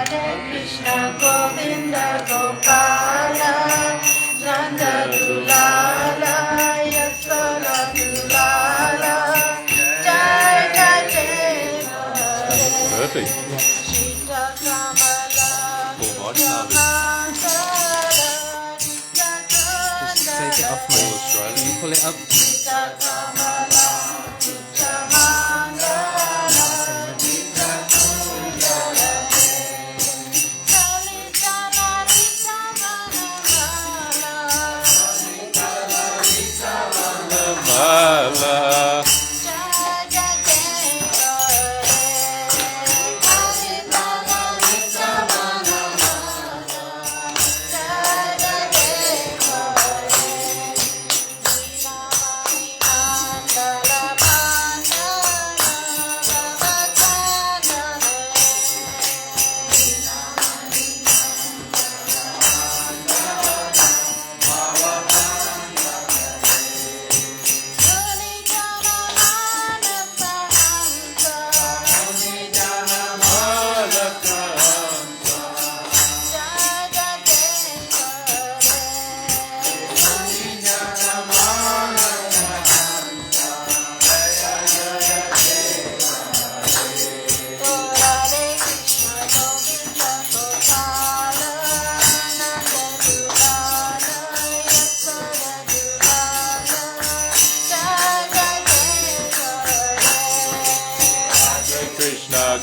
Krishna Govinda Gopala Nanda Dulala Yashoda Dulala Jai Jai Jai Perfect. Sita Kamala Just take it off my Australia. pull it up. Sita Kamala Mala.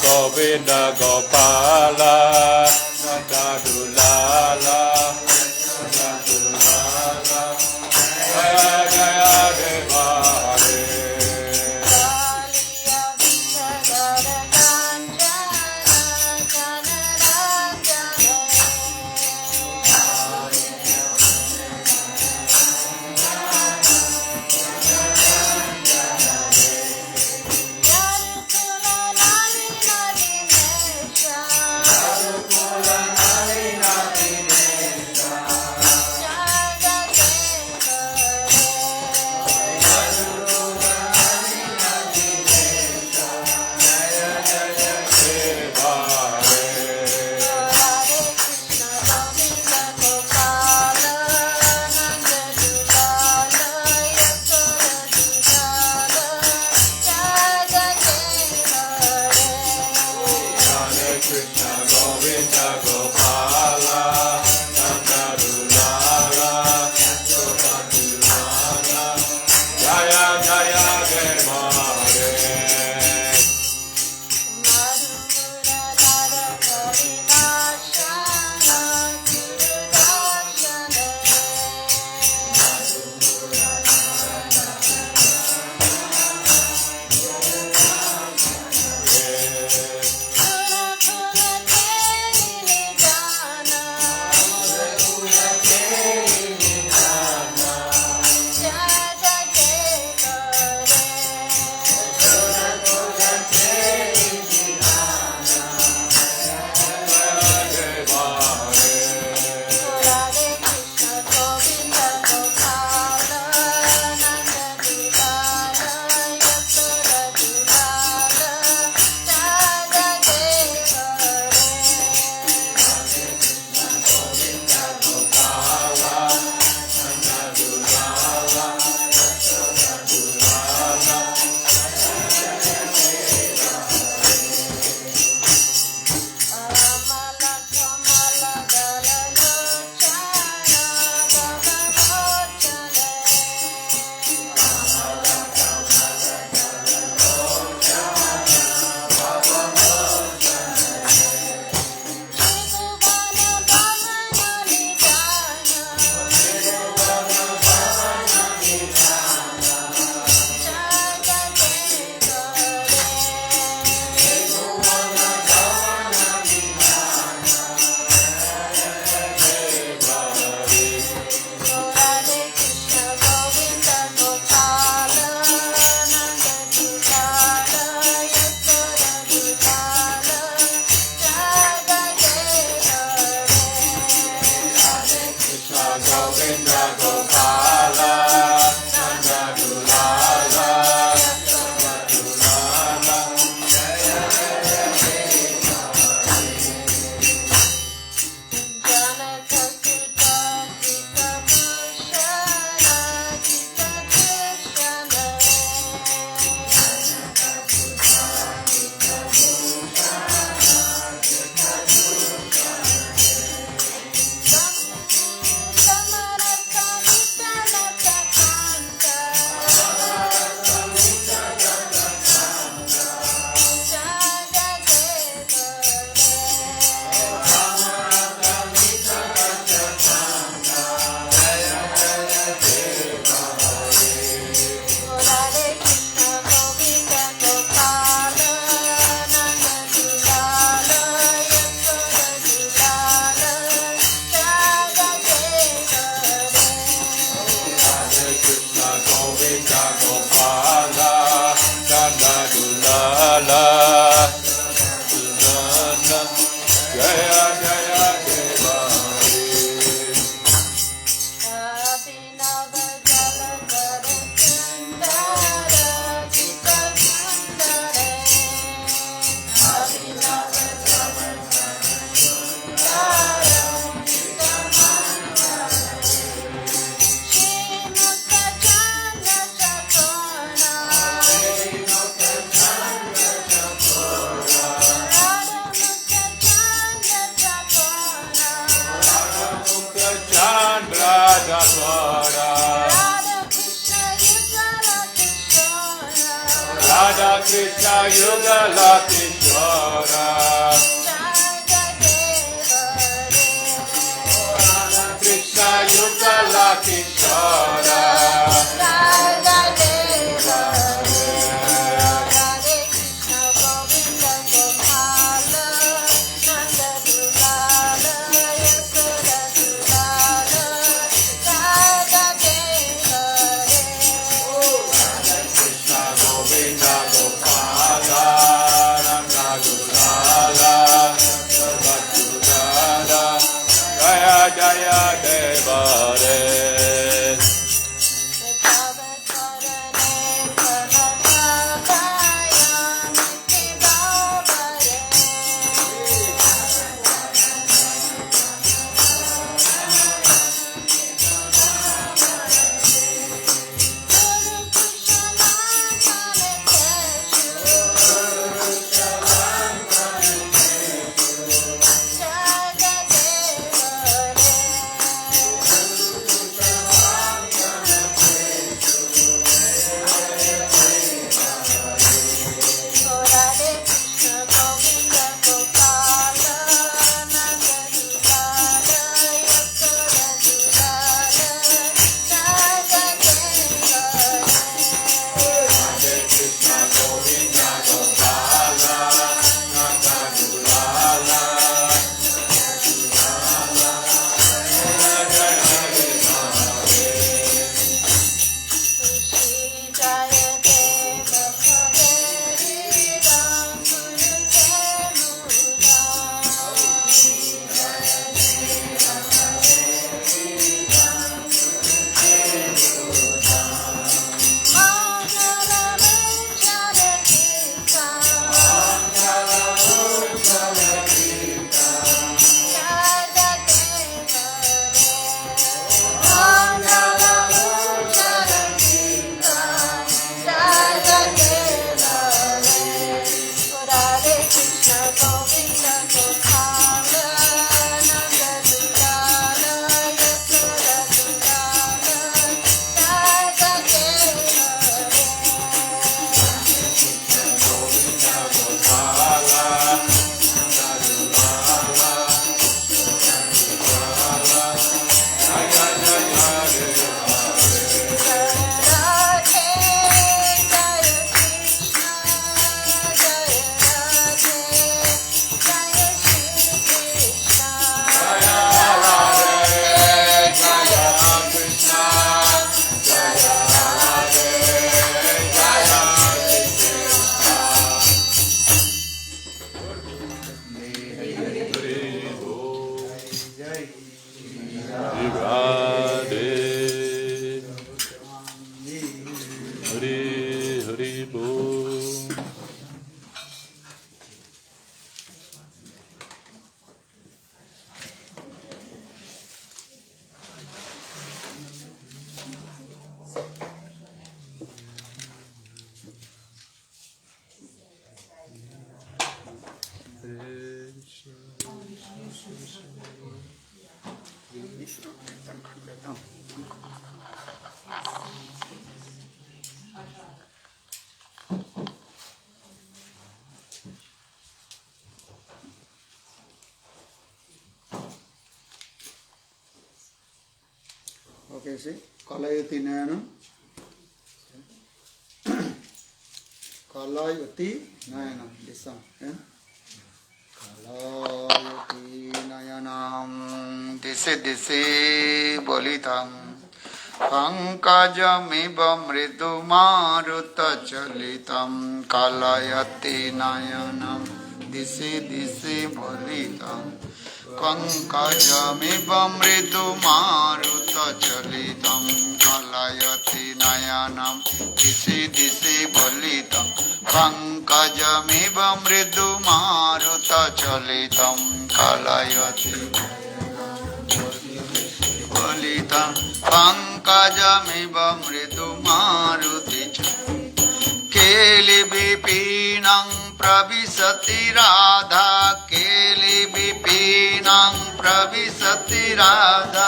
Govinda Gopala Radha Dulala Radha Dulala Jaya Jaya Deva Hare Krishna Yugala Kishora Krishna Yugala Kishora Jaya Devare Okay, see, Kalayati Nayanam. Kalayati Nayanam, this song. Kalayati Nayanam, disi bolitam. Pankajamibam ridumaruta chalitam. Kalayati Nayanam, disi bolitam. Pankajamibam ridumaruta chalitam. Kalayati nayanam disi bolitam. Pankajamibam ridumaruta chalitam. Kalayati bolitam. Pankajamibam ridumaruti chalitam. Keli bipinam प्रविशति राधा केलि विपिनं प्रविशति राधा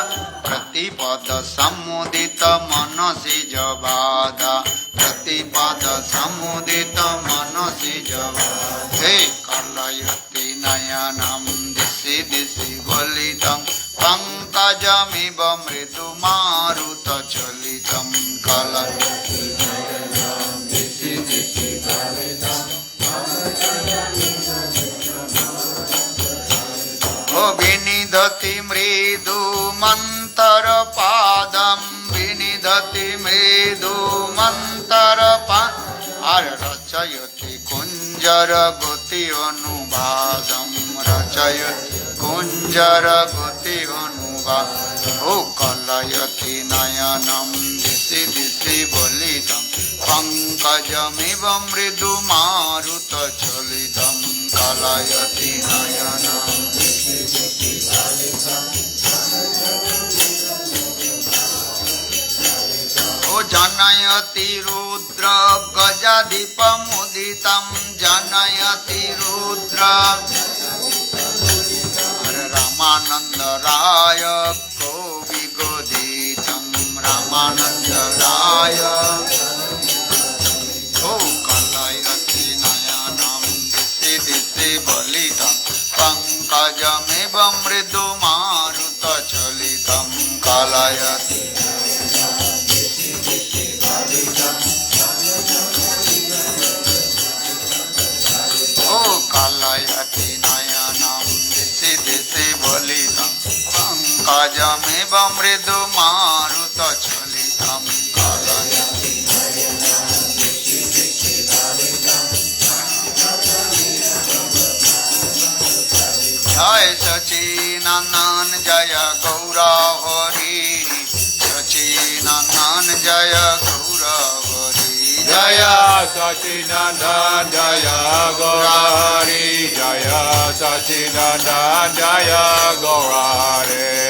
प्रतिपद समुदित मनसि जबाधा प्रतिपद समुदित मनसि जबाधा हे कलयति नयनं दिशि दिशि गलितं पंकजमिव मृदु मारुत चलितं कलयति नयनं दिशि दिशि गलितं विनिधति मृदु मंतर पादम विनिधति मृदु मंतर पाद रचयति कुंजर गति अनुवादम रचयति कुंजर गति अनुवादम कलयति नयनम दिशि दिशि बलितं पंकजमिव मृदु मारुत चलितं कलयति नयनम दिशि दिशि बलितं जनयति रुद्र गजाधिपमुदितं जनयति रुद्र रामानंद राय कविगोदितं रामानंद राय कलयति नयनं दिशि दिशि बलितं पंकजमिव मृदु मारुत चलितं कलयति कलयति नयनं दिशि दिशि बलितं पंकजमिव मृदु मारुत चलितं कलयति नयनं दिशि दिशि बलितं जय सच्चिदानंद जय गौर हरि सच्चिदानंद जय गौर हरि जय सच्चिदानंद जय गौर हरि जय सच्चिदानंद जय गौर हरि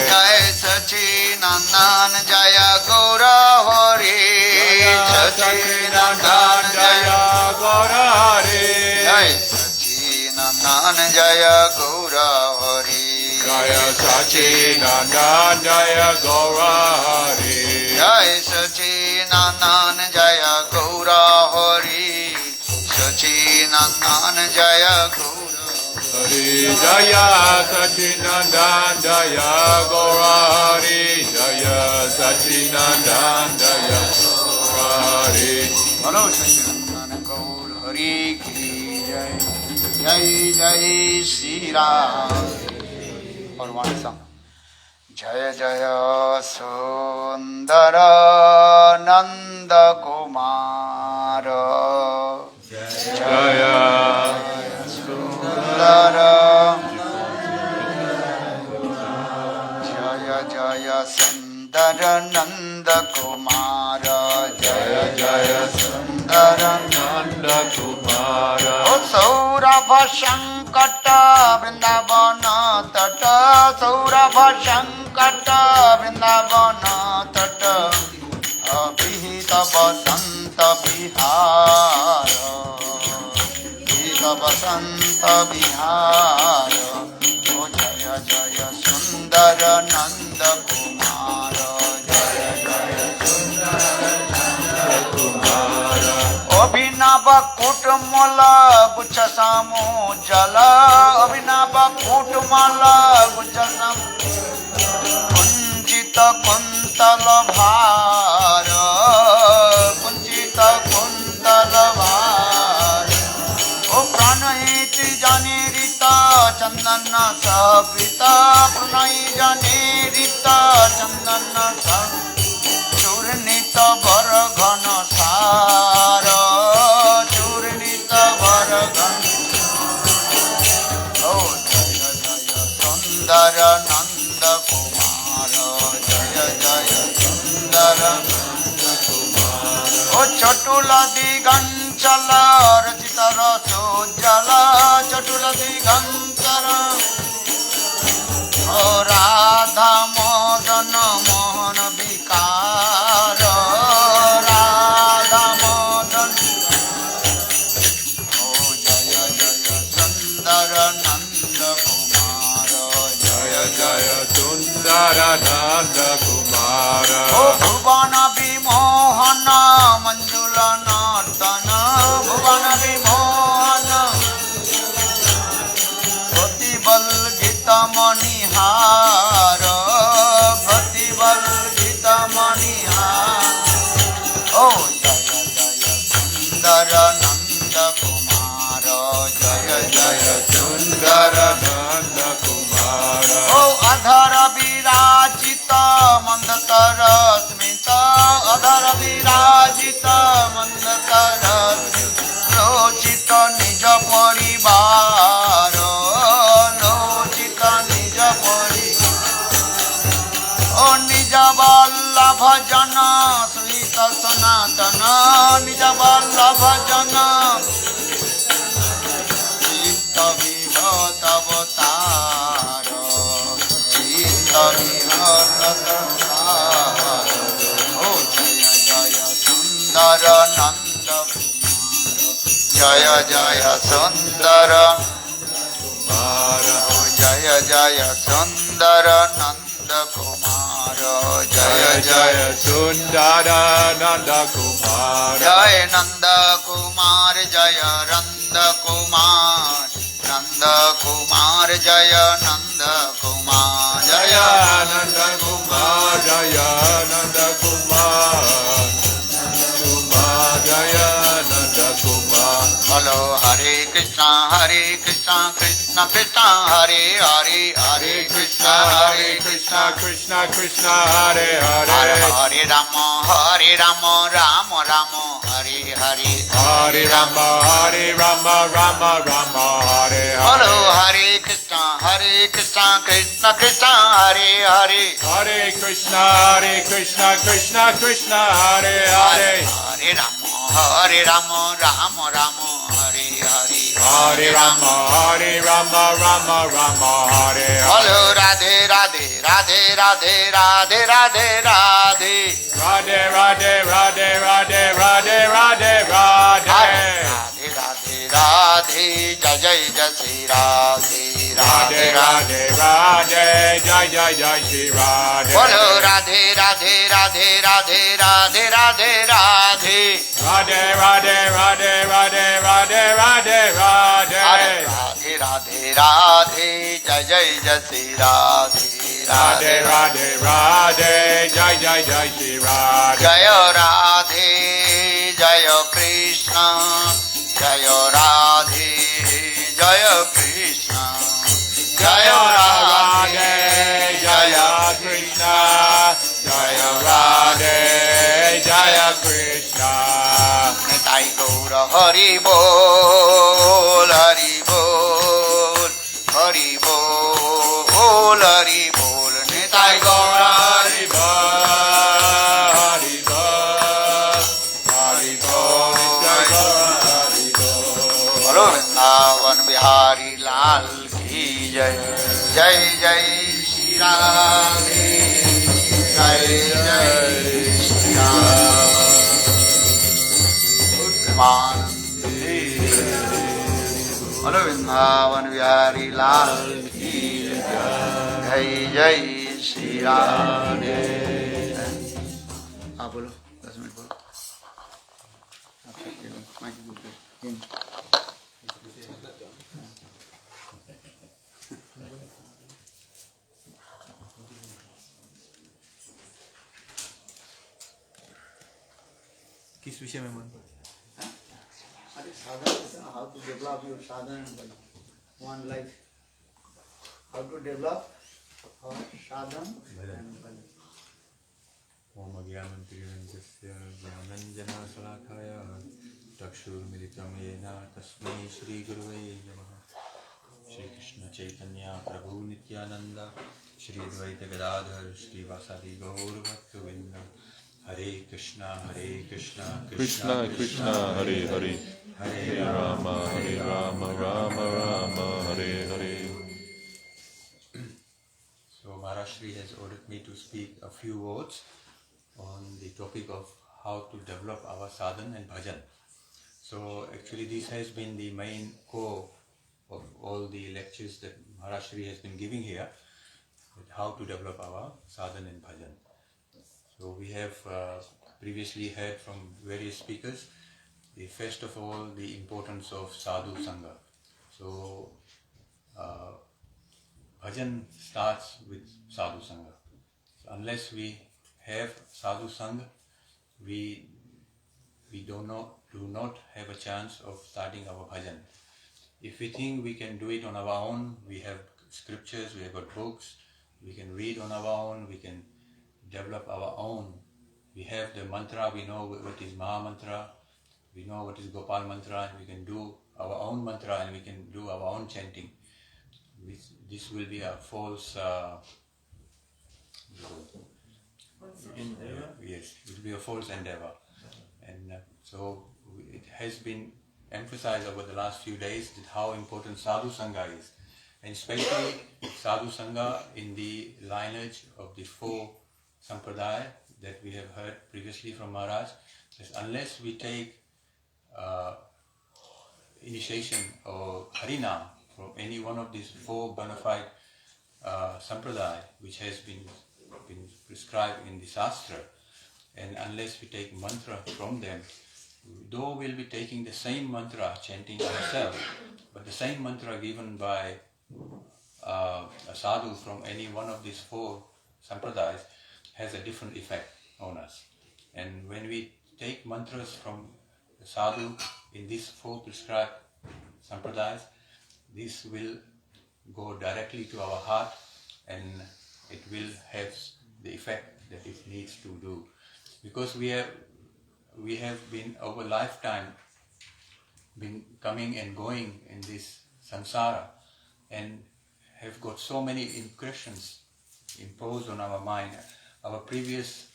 जय सच्चिदानंद जय गौर हरि सच्चिदानंद जय गौर हरि जय सच्चिदानंद जय गौर हरि जय सच्चिदानंद जय गौर हरि जय सच्चिदानंद जय गौर हरि सच्चिदानंद जय गौर हरि जय सच्चिदानंद जय गौर हरि जय सच्चिदानंद जय गौर हरि बोलो सच्चिदानंद गौर हरि की जय जय जय श्री राम और वन सॉन्ग जय जय सुंदर नंद कुमार जय सुंदर जय जय सुंदर नंद कुमार जय जय सुंदर नंद कुमार सौरभ संकट वृंदावन तट सौरभ संकट वृंदावन तट अभिहित बसंत विहार बसंत विहार ओ जय जय सुंदर नंद कुमार जय जय सुंदर नंद कुमार अभिनव कुटमल गुच्छ सामो जल अभिनव कुटमल गुच्छ सामो कुंचित कुंतल भार कुंचित कुंतल भार ओ प्रणयति जने रीत चंदन सकृत प्रणय जने रीत चंदन चूर्णित वर घन सार चूर्णित वर घन ओ जय जय सुंदर नंद कुमार जय जय सुंदर नंद कुमार ओ चटुल दिगंचल रचित रसोज्जल चटुल दिगंचल ओ राधा मदन मोहन विकार राधा मदन ओ जय Nanda Kumara. O Bhuvana Vimohana Manjula Nardana Bhuvana Vimohana Bhatibal Gita Manihara Bhatibal Gita Manihara. Oh Jaya Jaya Sundara Nanda Kumara Jaya Jaya Sundara Nanda Kumara. Oh Adhara Virajita Mandakara Smita Adhara Virajita Mandakara Lochita Nija Paribara Lochita Nija Paribara. Oh Nija Valla Bhajana Svita Sanatana Nija Valla Bhajana Chitta Vihata Avatara Chitta Vihata Avatara. Oh Jaya Jaya Sundara Nanda Kumara Jaya Jaya Sundara Kumara. Oh Jaya Jaya Sundara Nanda Kumara Jaya Jaya Sundara Nanda Kumara. Jaya Nanda Kumar Jaya Nanda Kumar Nanda Kumar Jaya Nanda Kumar Jaya Nanda Kumar. Jaya Nanda Kumar. Kumar Jaya Nanda Kumar. Hello Hare Krishna Krishna Krishna Hare Hare Hare Krishna Krishna Krishna Krishna Hare Hare. Hare Rama Rama Rama Hare Hare Hare Rama Rama Rama Hare Hare. Hello Hare Krishna Krishna Krishna Hare Hare Hare Krishna Krishna Krishna Hare Hare. Hare Rama Rama Rama Hare Hare Hare Rama Rama Rama Hare Hare. Hello Radhe Radhe Radhe Radhe Radhe Radhe Radhe Radhe Radhe Radhe Radhe Radhe Radhe Radhe. Radhe Radhe Radhe Jai Jai Jai Shri Radhe Radhe Radhe Radhe Jai Jai Jai Shri Radhe. Hello Radhe Radhe Radhe Radhe Radhe Radhe Radhe Radhe Radhe Radhe Radhe Radhe Radhe Radhe. Radhe Radhe Radhe Jai Jai Jai Shri Radhe Radhe Radhe Radhe Jai Jai Jai Shri Radhe. Jaya Radhe Jaya Krishna Jaya Radhe Jaya Krishna Jaya Radhe Jaya Krishna Jaya Radhe Jaya Krishna. Nitai Gaura Hari Bol Hari Bol Hari Bol Hari Bol Nitai Gaura Hari Bol Hari Bol Hari Bol Jai Hari Bol. Bolo Vrindavan Bihari Lal Ki Jai Jai Jai Shri Radhe Jai Jai Shri Radhe. Bolo Vrindavan Bihari Lal Ki Jai Jai Shri Radhe. आप बोलो 10 minute बोलो. किस विषय में मन? How to develop your sadhan one life. How to develop our sadhan and bhajan. Om Agyanantirindasya Jnananjana-salakaya Chakshurmilitam Yena Tasmai Shri Gurave Namaha. Shri Krishna Chaitanya Prabhu Nityananda Shri Dvaita Gadadhar Shri Vasadi Gaur Bhakta-vrinda. Hare Krishna Krishna Krishna Hare Hare Hare Rama Rama Rama Hare Hare. So Maharashri has ordered me to speak a few words on the topic of how to develop our sadhan and bhajan. So actually this has been the main core of all the lectures that Maharashri has been giving here. how to develop our sadhan and bhajan. So we have previously heard from various speakers, first of all, the importance of sadhu sangha. So bhajan starts with sadhu sangha. So unless we have sadhu sangha, we do not have a chance of starting our bhajan. If we think we can do it on our own, we have scriptures, we have got books, we can read on our own, we can develop our own. We have the mantra, we know what is Maha Mantra, we know what is Gopal Mantra, and we can do our own mantra and we can do our own chanting. This will be a false endeavor. Yes, it will be a false endeavor. And so it has been emphasized over the last few days that how important sadhu sangha is, and especially sadhu sangha in the lineage of the four sampradaya that we have heard previously from Maharaj. That unless we take initiation or harinam from any one of these four bona fide sampradaya which has been prescribed in the Shastra, and unless we take mantra from them, though we'll be taking the same mantra, chanting ourselves, but the same mantra given by a sadhu from any one of these four sampradayas has a different effect on us. And when we take mantras from the sadhu in these four prescribed sampradayas, this will go directly to our heart and it will have the effect that it needs to do. Because we have been over lifetime been coming and going in this samsara and have got so many impressions imposed on our mind, our previous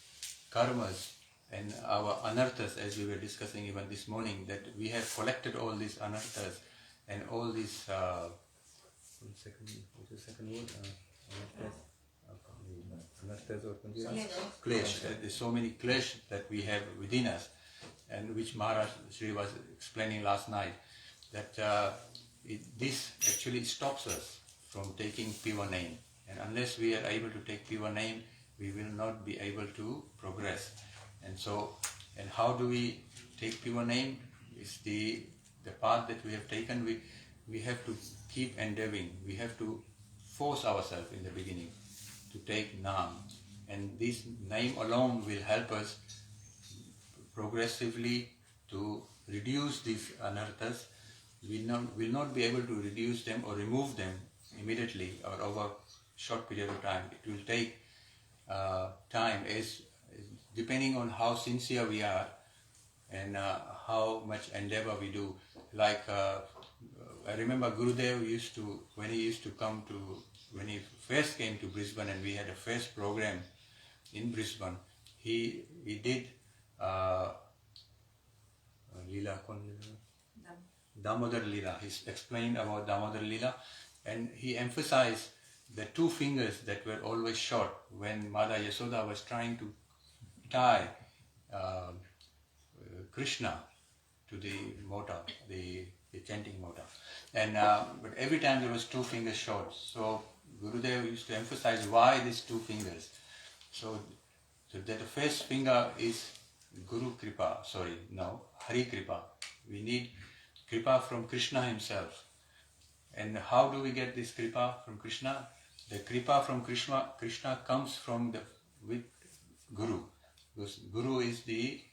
karmas and our anarthas, as we were discussing even this morning, that we have collected all these anarthas and all these Klesh. There's so many klesh that we have within us, and which Maharaj Sri was explaining last night, that this actually stops us from taking pure name. And unless we are able to take pure name, we will not be able to progress. And so, and how do we take pure name? Is the path that we have taken. We have to keep endeavoring. We have to force ourselves in the beginning to take Naam. And this name alone will help us progressively to reduce these anarthas. We will not be able to reduce them or remove them immediately or over a short period of time. It will take time, as depending on how sincere we are and how much endeavor we do. Like I remember Gurudev when he first came to Brisbane and we had a first program in Brisbane, he did Lila, Damodhara Lila. He explained about Damodhara Lila, and he emphasized the two fingers that were always short when Mother Yashoda was trying to tie Krishna to the motor, the chanting motor. And but every time there was two fingers short. So Gurudev used to emphasize why these two fingers. So that the first finger is Hari Kripa. We need Kripa from Krishna himself. And how do we get this Kripa from Krishna? The Kripa from Krishna comes with Guru. Because Guru is the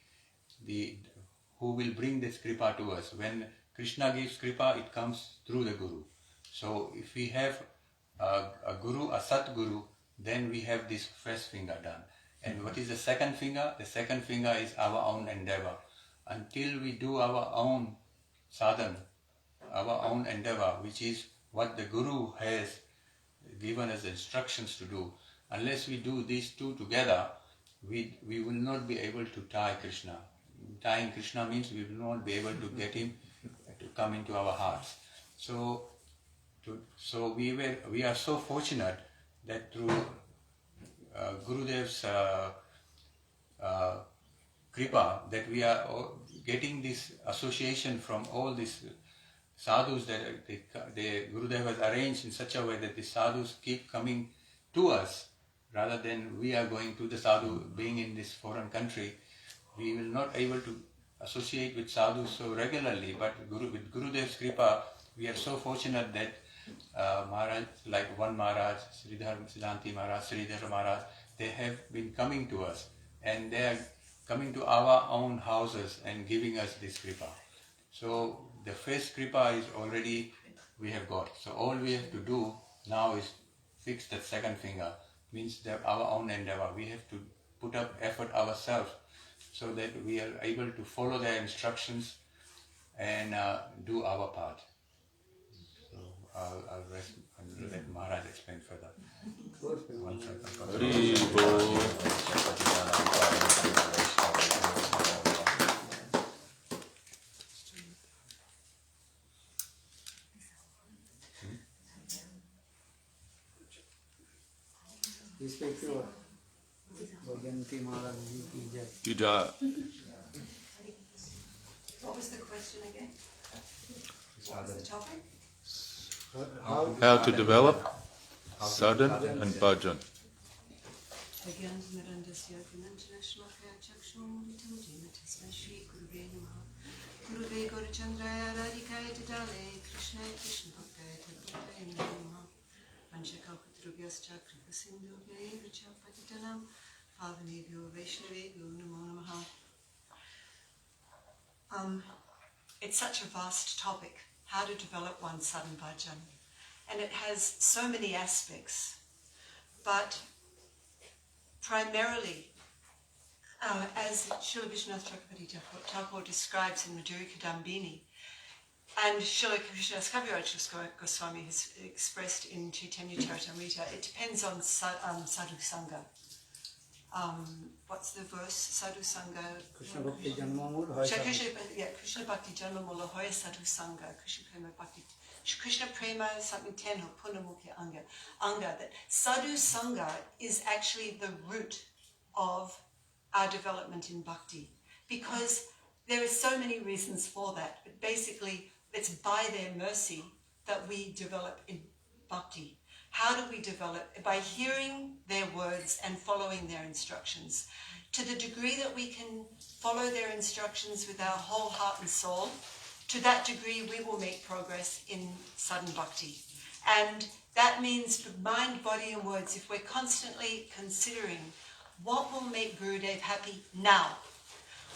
who will bring this Kripa to us. When Krishna gives Kripa, it comes through the Guru. So if we have a Guru, a Sat Guru, then we have this first finger done. And what is the second finger? The second finger is our own endeavor. Until we do our own sadhan, our own endeavor, which is what the Guru has given us instructions to do, unless we do these two together, we will not be able to tie Krishna. Tying Krishna means we will not be able to get him to come into our hearts. So we are so fortunate that through Gurudev's kripa, that we are getting this association from all these sadhus that the Gurudev has arranged in such a way that the sadhus keep coming to us, rather than we are going to the sadhu, being in this foreign country, we will not able to associate with sadhus so regularly, but with Gurudev's Kripa, we are so fortunate that Maharaj, like one Maharaj, Sridhar Siddhanti Maharaj, Sridhar Maharaj, they have been coming to us, and they are coming to our own houses and giving us this Kripa. So the first Kripa is already we have got. So all we have to do now is fix that second finger, means that our own endeavor. We have to put up effort ourselves so that we are able to follow their instructions and do our part. So I'll rest and let Maharaj explain further. One Respective Bhajanti Maharaj Ji ki jai. Judah. What was the question again? What was the topic? How to develop sadhan and bhajan. Again, Mirandasya International Chakshmuritam Jinatisma Shri Guruve Namaha Guruve Gaurachandraya Radhika Dale Krishna Krishna Bhakti Namaha Panchakalpatrubhyascha Kripa Sindhu Vacha Patitanam Pavanebhyo Vaishnavebhyo Namo Namaha. It's such a vast topic, how to develop one's sadhan bhajan. And it has so many aspects, but primarily, as Srila Vishwanath Chakravarti Thakur describes in Madhuri Kadambini, and Srila Krishnadas Kaviraj Goswami has expressed in Chaitanya Charitamrita, it depends on sadhu sangha. What's the verse? Sadhu sangha. Krishna Bhakti Janmamul Hoy Krishna Bhakti Janmamul Hoy Sadhu Sangha. Krishna Prema Bhakti. Krishna Prema something ten or Punamukhi Anga. That Sadhu Sangha is actually the root of our development in bhakti, because there are so many reasons for that. But basically, it's by their mercy that we develop in bhakti. How do we develop? By hearing their words and following their instructions. To the degree that we can follow their instructions with our whole heart and soul, to that degree we will make progress in sadhan bhakti. And that means for mind, body and words, if we're constantly considering what will make Gurudev happy now,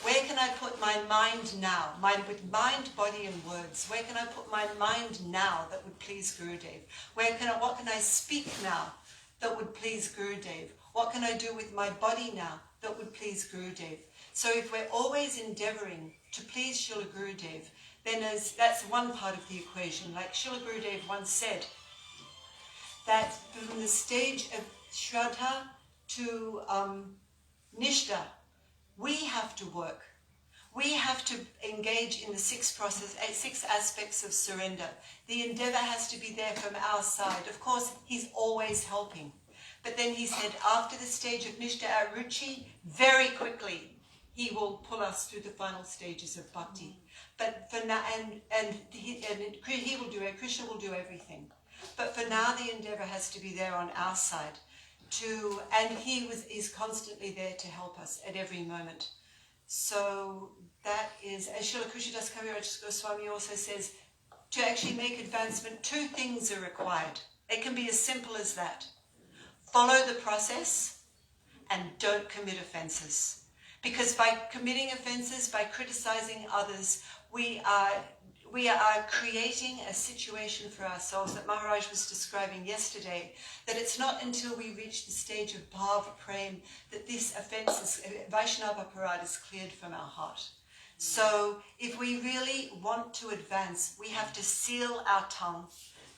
where can I put my mind now? With mind, body and words. Where can I put my mind now that would please Gurudev? What can I speak now that would please Gurudev? What can I do with my body now that would please Gurudev? So if we're always endeavoring to please Srila Gurudev, then that's one part of the equation. Like Srila Gurudev once said, that from the stage of Shraddha to Nishta, we have to work. We have to engage in the six aspects of surrender. The endeavor has to be there from our side. Of course, he's always helping. But then he said, after the stage of Nishta Ruchi, very quickly, he will pull us through the final stages of bhakti. But for now, he will do it. Krishna will do everything. But for now, the endeavor has to be there on our side. And he is constantly there to help us at every moment. So that is, as Srila Krishnadas Kaviraj Goswami also says, to actually make advancement, two things are required. It can be as simple as that. Follow the process and don't commit offenses. Because by committing offenses, by criticizing others, we are creating a situation for ourselves that Maharaj was describing yesterday, that it's not until we reach the stage of bhava-prem that this offense, Vaishnava aparad, is cleared from our heart. So if we really want to advance, we have to seal our tongue,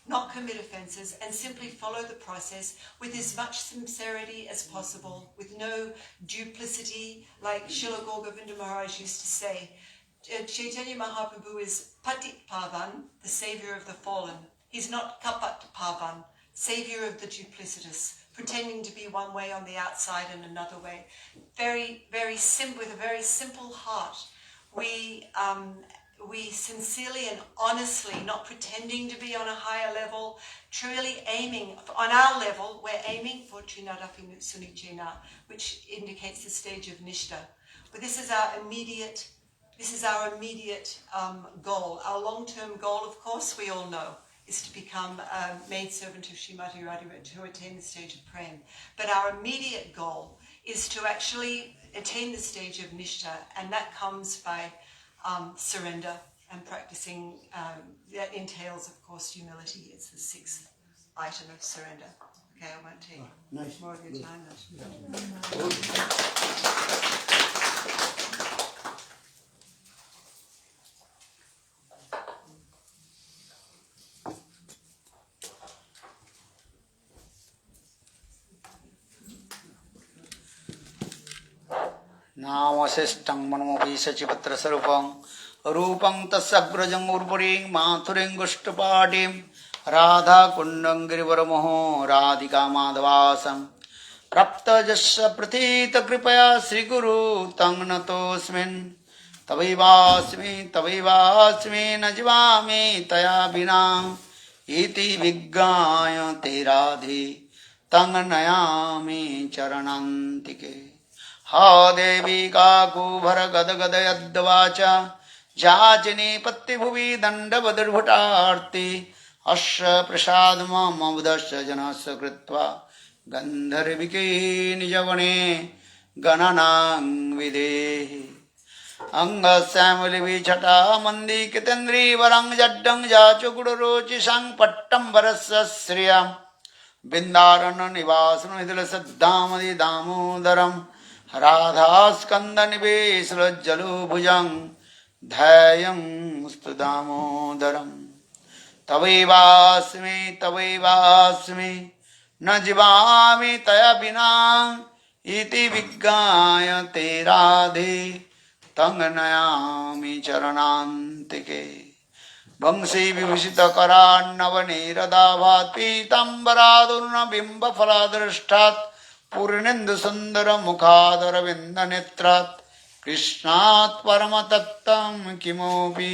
not commit offenses, and simply follow the process with as much sincerity as possible, with no duplicity, like Srila Gaur Govinda Maharaj used to say. Chaitanya Mahaprabhu is Patit Pavan, the saviour of the fallen. He's not Kapat Pavan, saviour of the duplicitous, pretending to be one way on the outside and another way. Very, very simple, with a very simple heart. we sincerely and honestly, not pretending to be on a higher level, truly aiming, on our level, we're aiming for Trinadapi Sunichena, which indicates the stage of Nishta. But this is our immediate goal. Our long-term goal, of course, we all know, is to become a maidservant of Srimati Radharani, to attain the stage of Prem. But our immediate goal is to actually attain the stage of Nishta, and that comes by surrender and practicing. That entails, of course, humility. It's the sixth item of surrender. Okay, I won't take more of your time. नामशेष्टं मनमोपि सचिपत्रस्वरूपं रूपं तस्याग्रजं उर्वरीं माथुरेङ्गुष्ठपाटिं राधाकुण्डं गिरिवरमोहो राधिका माधवासं प्राप्तजस्य प्रथितकृपया श्रीगुरु तं नतोऽस्मिन् तवैवास्मि न जीवामि तया विना इति विज्ञाय ते राधे तं नयामि चरणान्तिके हा देवी काकुभर गदगद यद्वाचा जाचिनी पत्तिभुवि दण्डवदुर्भटार्ति अस्य प्रसादममुदस्य जनस्य कृत्वा गन्धर्विके निजगणे गणनां विदेहि अंगश्यामलिविछटा मन्दिकेतेन्द्रीवरं जड्डं जाचुगुडुरुचिषं पट्टं वरस्य श्रियं बिन्दारण्यनिवासं हितलसद्धामदि दामोदरं राधास्कन्दनिवेशलज्जलोभुजं ध्येयं स्तुदामोदरं तवैवास्मि न जीवामि तया विना इति विज्ञाय ते राधे तं नयामि चरणान्तिके वंशी विभूषितकरान्नवनीरदाभात् पीताम्बरादुर्नबिम्बफलादृष्टात् पूर्णेन्दु सुंदर मुखादरविन्दनेत्रात् कृष्णात् परमतत्त्वं किमपि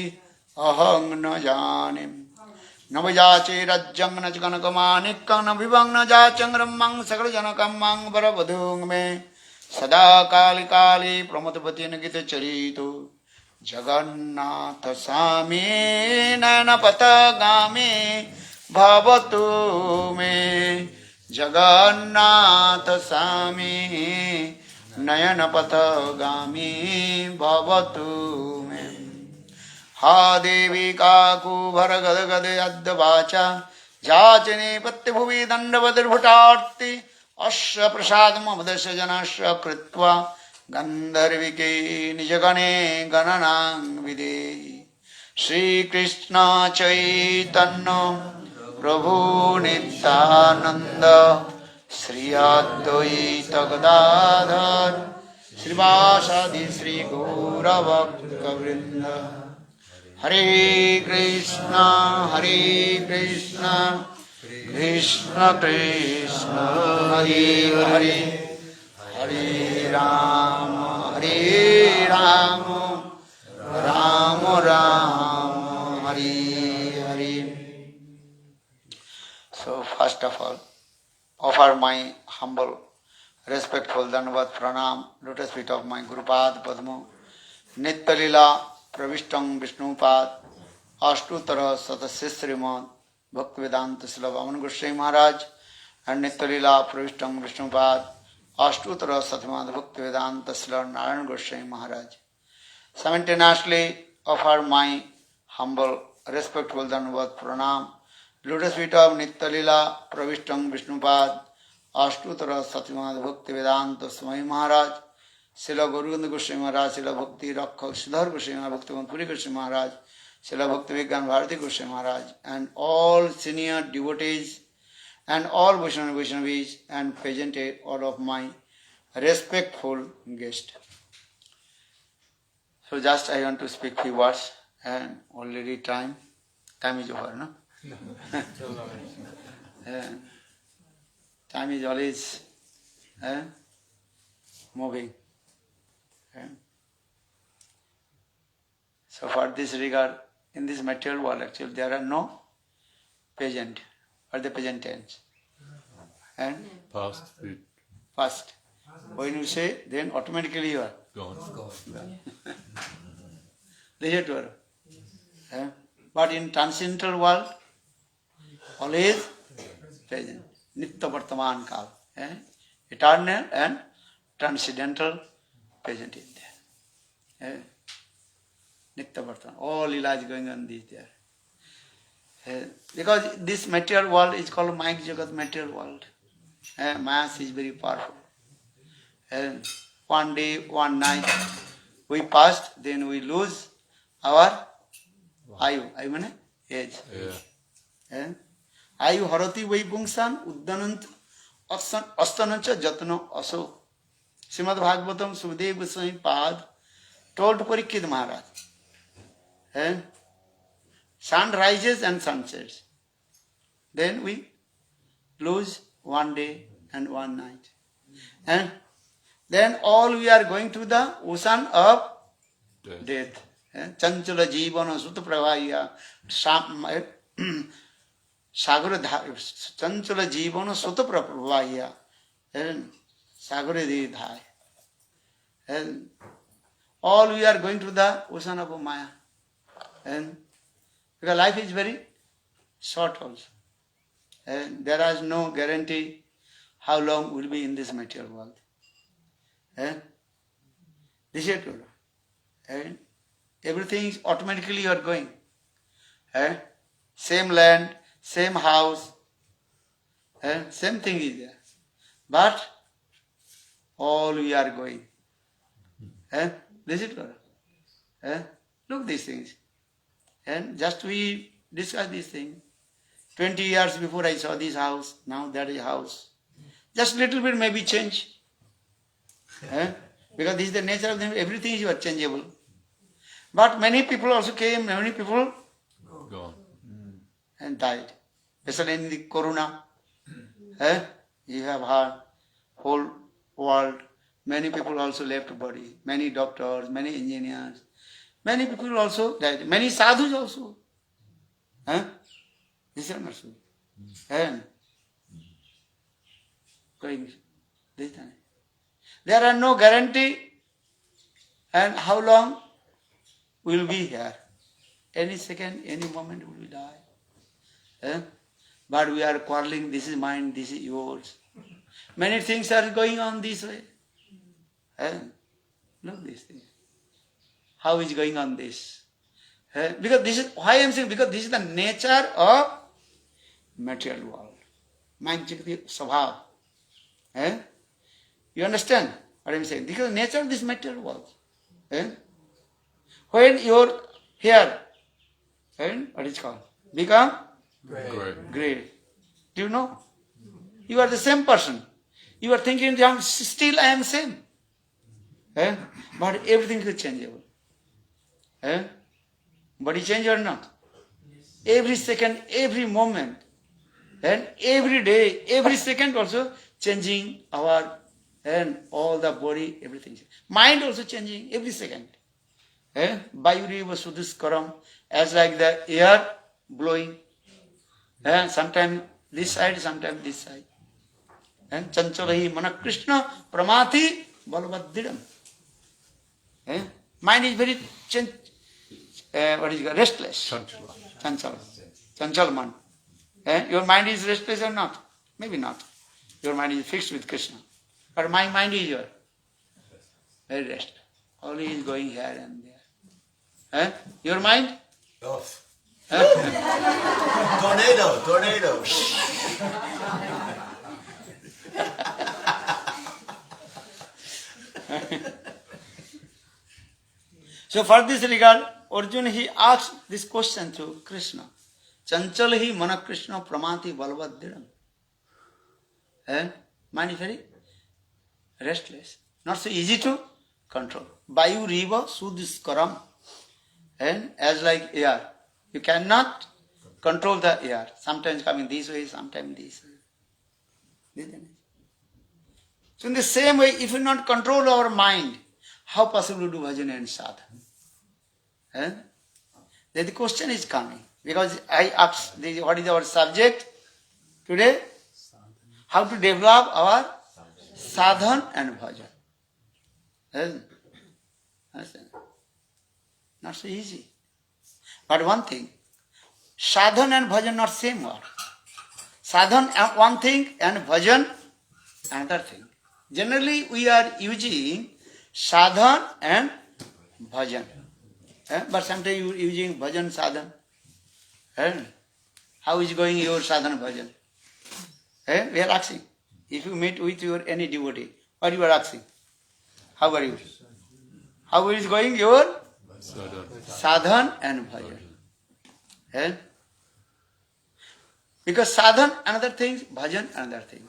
अहं न जाने न विजाचे राज्यं न च कनकमाणिक्यं न विभं न जाचङ्ग्रमं सकलजनकं मां वरवधूं मे सदा कालिकाले प्रमथपतिन गीतचरितो जगन्नाथ स्वामी नयनपथगामी भवतु मे जगन्नाथ स्वामी नयनपथगामी भवतु मे हा देवी काकुभर गदगद यद्वाचा जाचने पत्तिभुवि दण्डवदुर्भटार्ति अस्य प्रसादममुदस्य जनस्य कृत्वा गन्धर्विके निजगणे गणनां विदेहि श्रीकृष्ण चैतन्य प्रभु नित्यानंद श्री अद्वैत गदाधर श्रीवासादि श्री गौरभक्तवृंद हरे Krishna Krishna Krishna Hare Hare Hare Ram Ram Ram Hare Hare. So first of all, offer my humble, respectful Dandavat Pranam, lotus feet of my Gurupad Padmo, Nitya Lila Pravishtam Vishnupad, Ashtutara Satasya Srimad, Bhaktivedanta Srila Vaman Goswami Maharaj, and Nitya Lila Pravishtam Vishnupad, Ashtutara Satimad Bhaktivedanta Srila Narayan Goswami Maharaj. Simultaneously offer my humble, respectful Dandavat Pranam, lotus feet of Nitya Lila Pravishtam Vishnupad, Ashtutara Satimad Bhaktivedanta Swami Maharaj, Srila Guruvanda Goswami Maharaj, Srila Bhakti Rakhak Siddhar Goswami Maharaj, Bhaktivinoda Puri Goswami Maharaj, Srila Bhakti Vigyan Bharati Goswami Maharaj, and all senior devotees and all Vaishnavis and presented all of my respectful guests. So just I want to speak few words, and already time is over, no? Time is always moving. So for this regard, in this material world actually there are no present or the present tense. And Past, past. When you say, then automatically you are gone. Leisure. But in transcendental world, always present. Nitya Vartaman Kal. Eternal and transcendental present in there. Nitya Vartaman. All Lila is going on this there. Because this material world is called Maya Jagat material world. Maya is very powerful. And one day, one night, we passed, then we lose our ayu. Ayu means age. Ayu harati vai pungsan uddanant astanancha jatno aso. Srimati-bhagavatam Sukadeva Goswami Pad told Parikshit Maharaj. Sun rises and sun sets. Then we lose one day and one night. And then all we are going to the ocean of death. Chanchala jivana sutta pravaya sagara chanchala jivana sutta pravaya sagara de dhai. And all we are going to the ocean of Maya. And because life is very short also. And there is no guarantee how long we'll be in this material world. This is true. And everything is automatically you are going. Same land, same house, same thing is there. But all we are going. This is true. Look these things. And just we discuss this thing. 20 years before I saw this house, now that is house. Just little bit maybe change. Because this is the nature of them, everything is changeable. But many people also came, many people Gone. and died. Especially in the corona. You have heard, whole world, many people also left body. Many doctors, many engineers. Many people also died. Many sadhus also. This is also. Going this time. There are no guarantee and how long we will be here. Any second, any moment we will die. But we are quarreling, this is mine, this is yours. Many things are going on this way. Look this thing. How is going on this? Because this is, why I am saying, because this is the nature of material world. Manjari Sabhav. You understand what I am saying? Because the nature of this material world. When your hair, what is it called? Become gray. Do you know? You are the same person. You are thinking, still I am same. But everything is changeable. Body change or not? Every second, every moment, and every day, every second also changing our and all the body, everything. Mind also changing every second. Vayuriva Sudhiskaram, as like the air blowing. Sometimes this side, sometimes this side. And Chanchalahi Mana Krishna Pramati Balabadidam. Mind is very restless. Chanchal man. Your mind is restless or not? Maybe not. Your mind is fixed with Krishna. But my mind is very restless. Always going here and there. Your mind? Off. Tornado. So for this regard, Arjuna he asked this question to Krishna. Chanchalahi mana Krishna pramati balvadidam. Mind is very restless. Not so easy to control. Vayu riva sudhiskaram. And as like air. You cannot control the air. Sometimes coming this way, sometimes this way. So in the same way, if we not control our mind, how possible to do bhajan and sadhan? Eh? Then the question is coming. Because I asked, what is our subject today? How to develop our sadhan and bhajan. Not so easy. But one thing, sadhan and bhajan not same word. Sadhan one thing and bhajan another thing. Generally we are using sadhan and bhajan. But sometimes you are using bhajan sadhan. How is going your sadhan bhajan? We are asking. If you meet with your any devotee, what you are asking? How are you? How is going your sadhan and bhajan? Because sadhan another thing, bhajan another thing.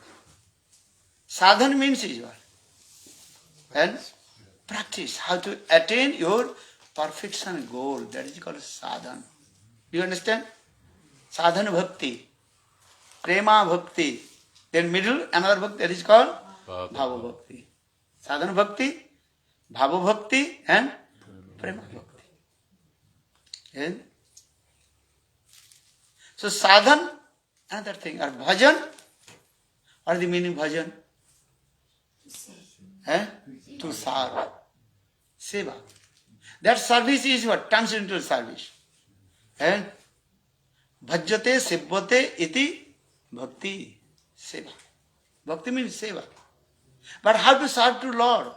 Sadhan means is what? And practice, how to attain your perfection goal. That is called sadhan. Do you understand? Sadhana-bhakti, Prema-bhakti. Then middle, another bhakti, that is called bhava-bhakti. Sadhana-bhakti, bhava-bhakti and Prema-bhakti. So sadhan, another thing. Or bhajan, what is the meaning bhajan? To serve. Seva. That service is what? Transcendental service. Bhajate sebbate iti bhakti. Seva. Bhakti means seva. But how to serve to Lord?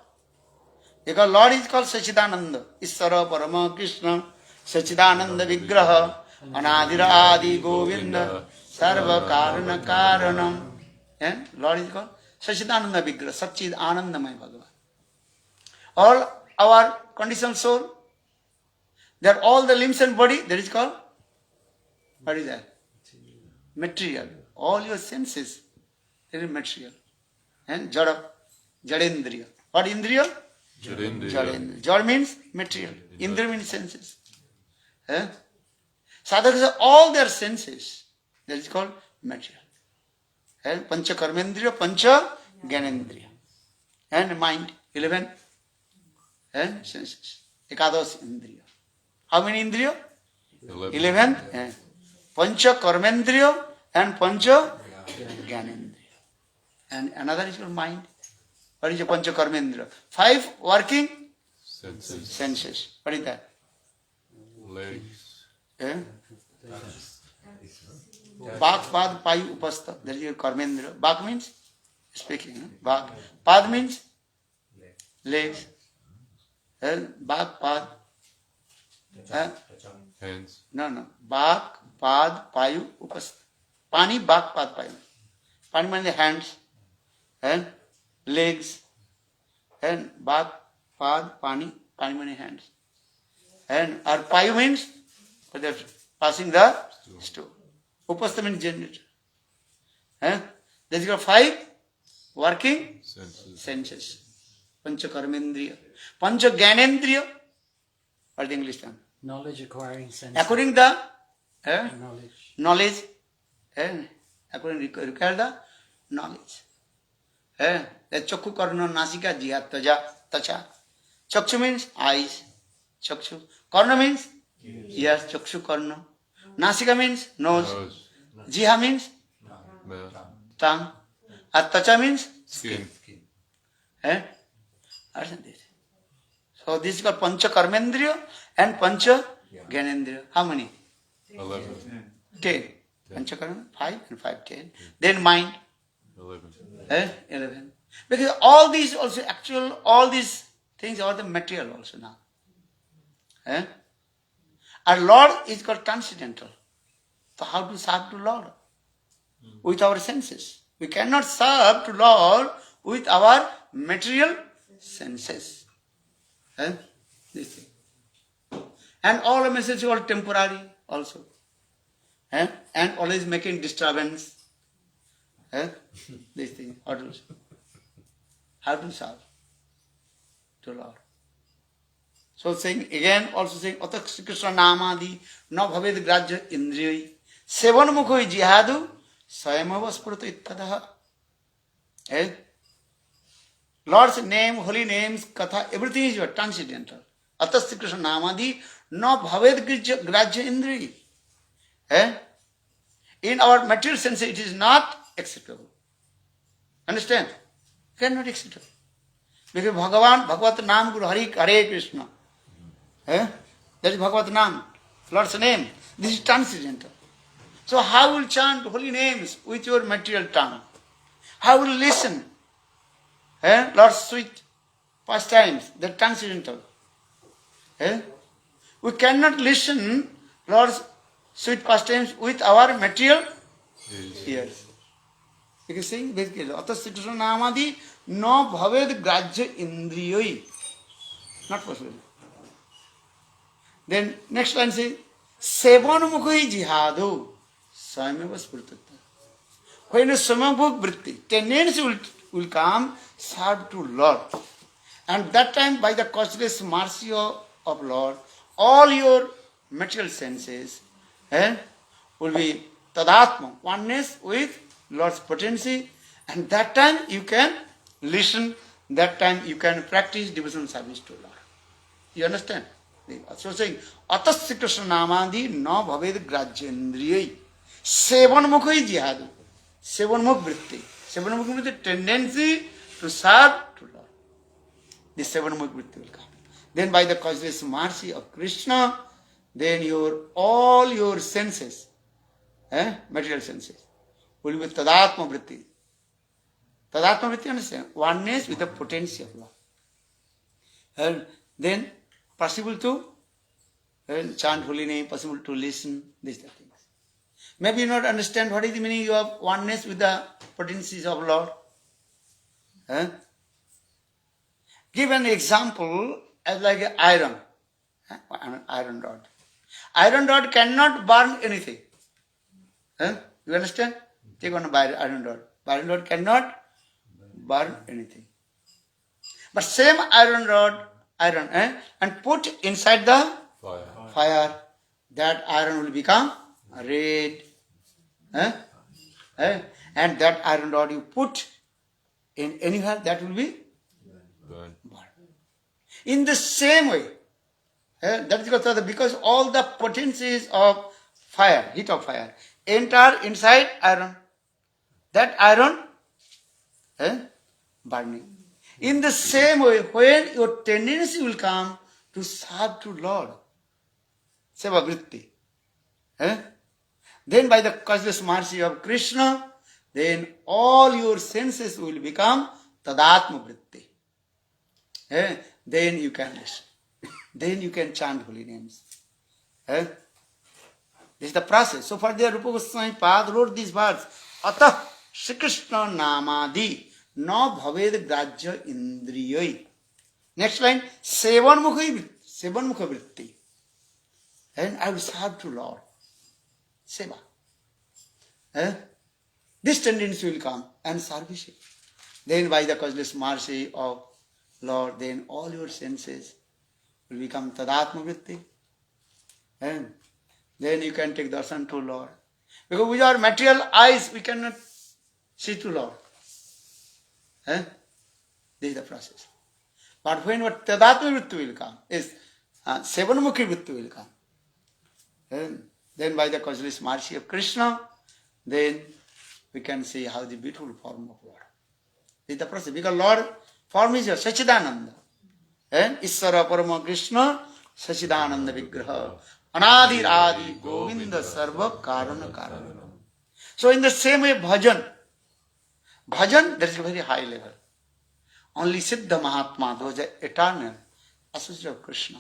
Because Lord is called Sachidananda. Isvara Parama Krishna Sachidananda Vigraha Anadira Adi Govinda Sarva Karana Karanam. Lord is called Sachidananda Vigraha, Sachid Anandamaya Bhagavan. All our conditioned soul, that all the limbs and body, that is called, what is that? Material. All your senses, that is material. And Jada, Jadendriya. What Indriya? Jadendriya. Jad means material. Indriya means senses. Sadhakas, all their senses, that is called material. Pancha karmendriya, pancha gyanendriya. And mind, 11 senses. Ekadas indriya. How many indriya? 11. Pancha karmendriya and pancha gyanendriya. And another is your mind. What is your pancha karmendriya? 5 working senses. What is that? Legs. Bhak, pad, payu, upastha. That is your karmendriya. Bhak means speaking. Bhak. Pad means legs. Bhak, pad. Hands. No. Bhak, pad, payu, upastha. Pani, bhak, pad, payu. Pani means the hands. And legs. And bhak, pad, pani. Pani means hands. And our payu means passing the stool. Upastha means generator. There is 5 working senses. Pancha karmendriya. Pancha gyanendriya. What is the English term? Knowledge acquiring sense. According the Knowledge. According to require the knowledge. The chakku karna nasika jiha tacha. Chakshu means eyes. Chakshu. Karna means ears. Chakshu karna. Nasika means nose. Jiha means tongue. And tacha means Skin. So this is called pancha karmendriya and pancha gyanendriya. How many? 11. 10. Pancha karma, 5 and 5, 10. Then mind. 11. 11. Because all these also actual, all these things are the material also now. Our Lord is called transcendental. So how to serve to Lord? With our senses. We cannot serve to Lord with our material senses. This thing. And all the messages are temporary also. And always making disturbance. This thing. How to serve to Lord. So saying again, also saying, Ata Sri Krishna namadi na bhaved grajya indriyai sevan mukhoi jihadu swayamava spurata ittadaha. Lord's name, holy names, katha, everything is your transcendental. Ata Sri Krishna namadi no bhaved grajya indri. In our material sense, it is not acceptable. Understand? Cannot accept. Because Bhagavat Nam Guru Hare Krishna. That is Bhagavat Nam, Lord's name. This is transcendental. So how will chant holy names with your material tongue? How will listen? Lord's sweet pastimes, the transcendental. We cannot listen Lord's sweet pastimes with our material ears. You can see basically, Atasya Krishna Namadi no bhaved grajya indriyoi. Not possible. Then next line says, Sevan mukhai jihadu swayameva spurtatta. When a samabhok vritti, tendency will come, serve to Lord. And that time by the causeless mercy of Lord, all your material senses will be tadatma, oneness with Lord's potency, and that time you can listen, that time you can practice devotional service to Lord. You understand? So saying, Atasya Krishna Namadi no bhaved grajyendriyai sevan mukhai jihadu. Sevan mukh vritti. Sevan mukh vritti, tendency to serve to Lord. This seven mukh vritti will come. Then by the causeless mercy of Krishna, then all your senses, material senses, will be tadatma vritti. Tadatma vritti, understand? Oneness with the potency of Lord. And then possible to chant holy name, possible to listen, these are things. Maybe you not understand what is the meaning of oneness with the potencies of Lord. Give an example as like an iron. An iron rod. Iron rod cannot burn anything. You understand? Take one iron rod. Iron rod cannot burn anything. But same iron rod, and put inside the fire, that iron will become red. And that iron rod you put in anywhere, that will be burned. In the same way, that is because all the potencies of fire, heat of fire, enter inside iron. That iron burning. In the same way, when your tendency will come to serve to Lord, seva vritti, then by the causeless mercy of Krishna, then all your senses will become tadatma vritti. Then you can listen. Then you can chant holy names. This is the process. So for the Rupa Goswami Pad wrote these words, Atah Shri Krishna Namadi no bhaved grajya indriyai. Next line, sevan mukha vritti. And I will serve to Lord. Seva. This tendency will come and service it. Then by the causeless mercy of Lord, then all your senses will become tadatma vritti. And then you can take darshan to Lord. Because with our material eyes, we cannot see to Lord. This is the process. But when what tadatma vritti will come, is sevanmukhi vritti will come. Then by the causeless mercy of Krishna, then we can see how the beautiful form of Lord. This is the process. Because Lord form is your Sachidananda. Isvara Parama Krishna Sachidananda Vigraha. Anadi Adi Govinda Sarva Karana Karana. So in the same way, bhajan, that is a very high level. Only Siddha Mahatma, those are eternal associates of Krishna.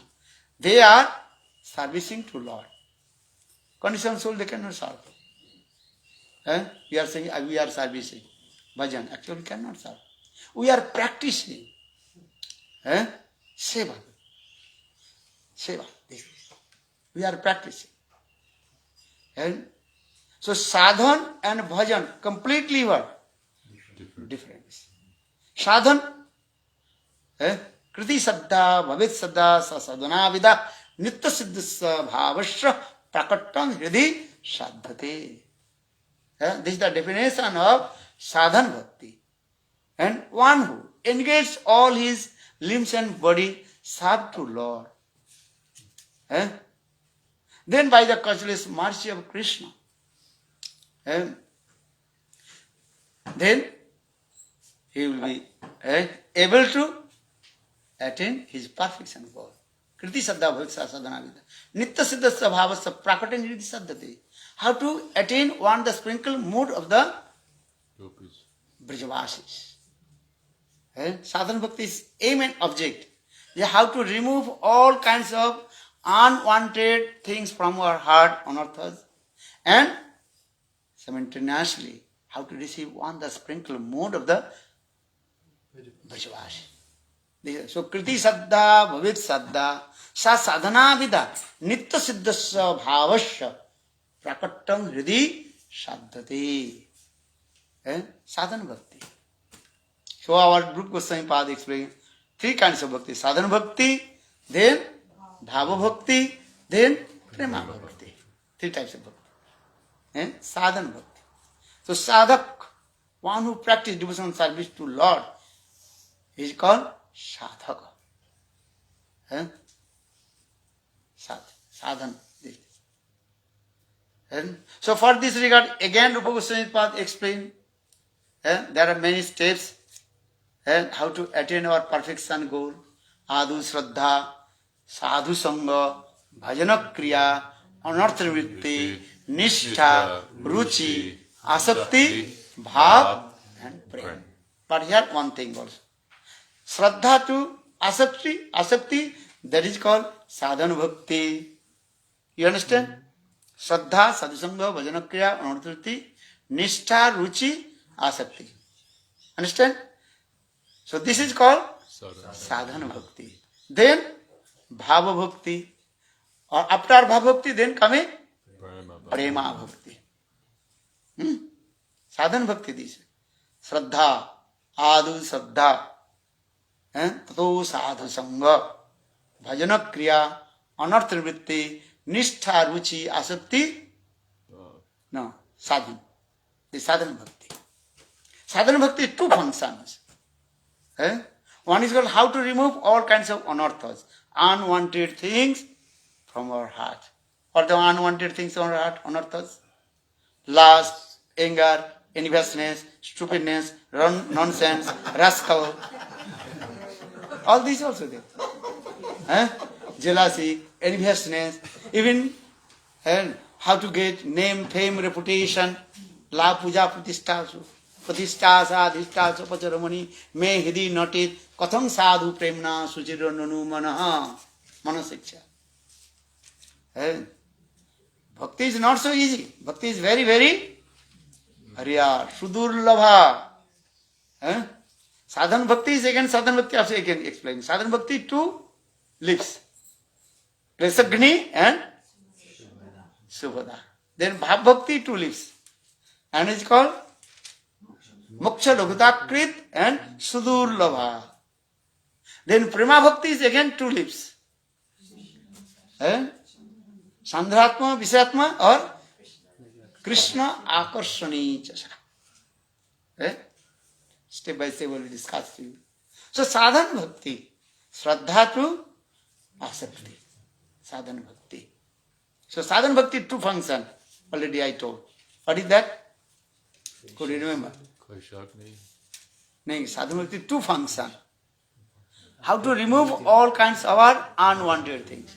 They are servicing to Lord. Conditioned soul, they cannot serve. We are saying we are servicing. Bhajan, actually we cannot serve. We are practicing. Seva. We are practicing. So sadhan and bhajan completely what? Different. Sadhan, kriti saddha, bhavit saddha, sadhana vida, nitya siddhasa bhavashra prakattam hridi sadhate. This is the definition of sadhan-bhakti. And one who engages all his limbs and body serve to Lord. Eh? Then by the causeless mercy of Krishna, then he will be able to attain his perfection goal. Kriti Saddha Bhavitsa Sadhana-bhakti. Nitya Siddhasya Bhavasya Prakatan Kriti Saddhati. How to attain one the sprinkle mood of the Vrajavasis. Sadhana-bhakti's aim and object is how to remove all kinds of unwanted things from our heart, anarthas, and simultaneously how to receive one the sprinkle mood of the Vrajavasis. So Kriti Saddha Bhavit Saddha Sa Sadhana Vida Nitya Siddhasya Bhavasya Prakatam Hridi Saddhati. Sadhana Bhakti. So our Group Goswami Pad explained three kinds of bhakti. Sadhana Bhakti, then bhava-bhakti, then Prema-bhakti. Three types of bhakti. Sadhana Bhakti. So sadhak, one who practices devotional service to Lord, is called sadhaka. Sadhan. So for this regard, again Rupa Goswami Pad explained, there are many steps how to attain our perfection goal. Adu Shraddha, Sadhu Sangha, Bhajana Kriya, Anartha Vritti, Nishtha, Ruchi, Asakti, Bhav and Prema. But here one thing also. Shraddha to Asakti, that is called Sadhana-bhakti. You understand? Shraddha, Sadhusanga, Bhajanakriya, Anarthati, Nishtha, Ruchi, Asakti. Understand? So this is called Sadhana-bhakti. Then bhava-bhakti. Or after bhava-bhakti, then coming Prema-bhakti. Sadhana-bhakti this. Shraddha, Adu Shraddha, Tato Sadhu-sanga, Bhajanakriya, Anartha-vritti, Nishtha, Ruchi, Asakti. No, sadhan. This sadhana-bhakti. Sadhana-bhakti two functions. One is called how to remove all kinds of anarthas, unwanted things from our heart. What are the unwanted things from our heart? Anarthas. Lust, anger, enviousness, stupidness, nonsense, rascal. All these also there. Jealousy, enviousness, even how to get name, fame, reputation, la puja pratishtha. Pratishtha sadhishta pacharamani me hidi natit katham sadhu premna suchirananu manaha manasiksha. Bhakti is not so easy. Bhakti is very, very rare. Sudurlabha. Sadhana bhakti is again sadhana bhakti also again explain. Sadhana bhakti two lips. Rasagni and Subhada. Then bhav bhakti two lips. And it's called Moksha Laghutakrit and Sudurlabha. Then Prema-bhakti is again two lips. Sandhatma, Visatma or Krishna Akarshani Chasa. Step by step we will discuss to you. So Sadhana Bhakti, Shraddha to Asakti. Sadhana Bhakti. So Sadhana Bhakti two function. Already I told. What is that? Could you remember? No, Sadhana Bhakti two function. How to remove all kinds of our unwanted things.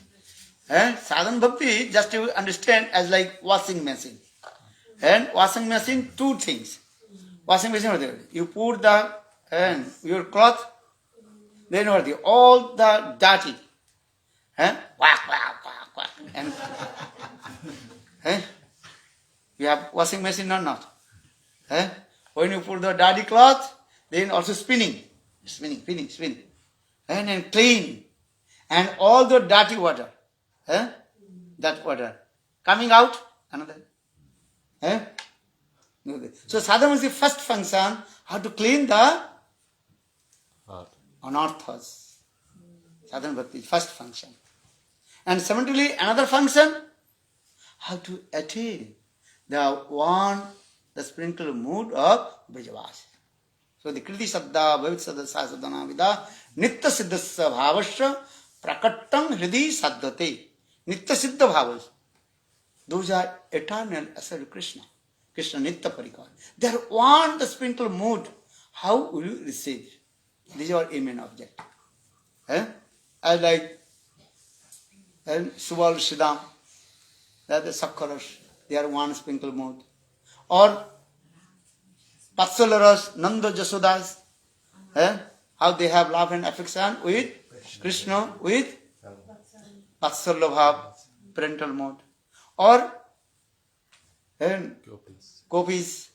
Sadhana Bhakti, just to understand as like washing machine. And washing machine, two things. Washing machine, you put the your cloth, then what all the dirty. Quack. And you have washing machine or not? When you put the dirty cloth, then also spinning. And then clean. And all the dirty water. That water. Coming out, another. So sadhana is the first function, how to clean the anarthas. Sadhana bhakti, first function. And similarly, another function, how to attain the sprinkle mood of Vrajavasis. So the Kriti Saddha, Bhavit Saddha, Sadhana Vida, Nitya Siddhasya Bhavasya, Prakattam Hridi Saddhate. Nitya Siddha Bhavas. Those are eternal aside Krishna. Krishna Nitya Parikar. They are one the spiritual mood. How will you receive? This is our aim and object. As like Subal Siddham, they are the Sakharas. They are one spiritual mood. Or Patsalaras, Nanda Jasodas. How they have love and affection with Krishna, with Vatsalya Bhav, parental mode. Or Gopis.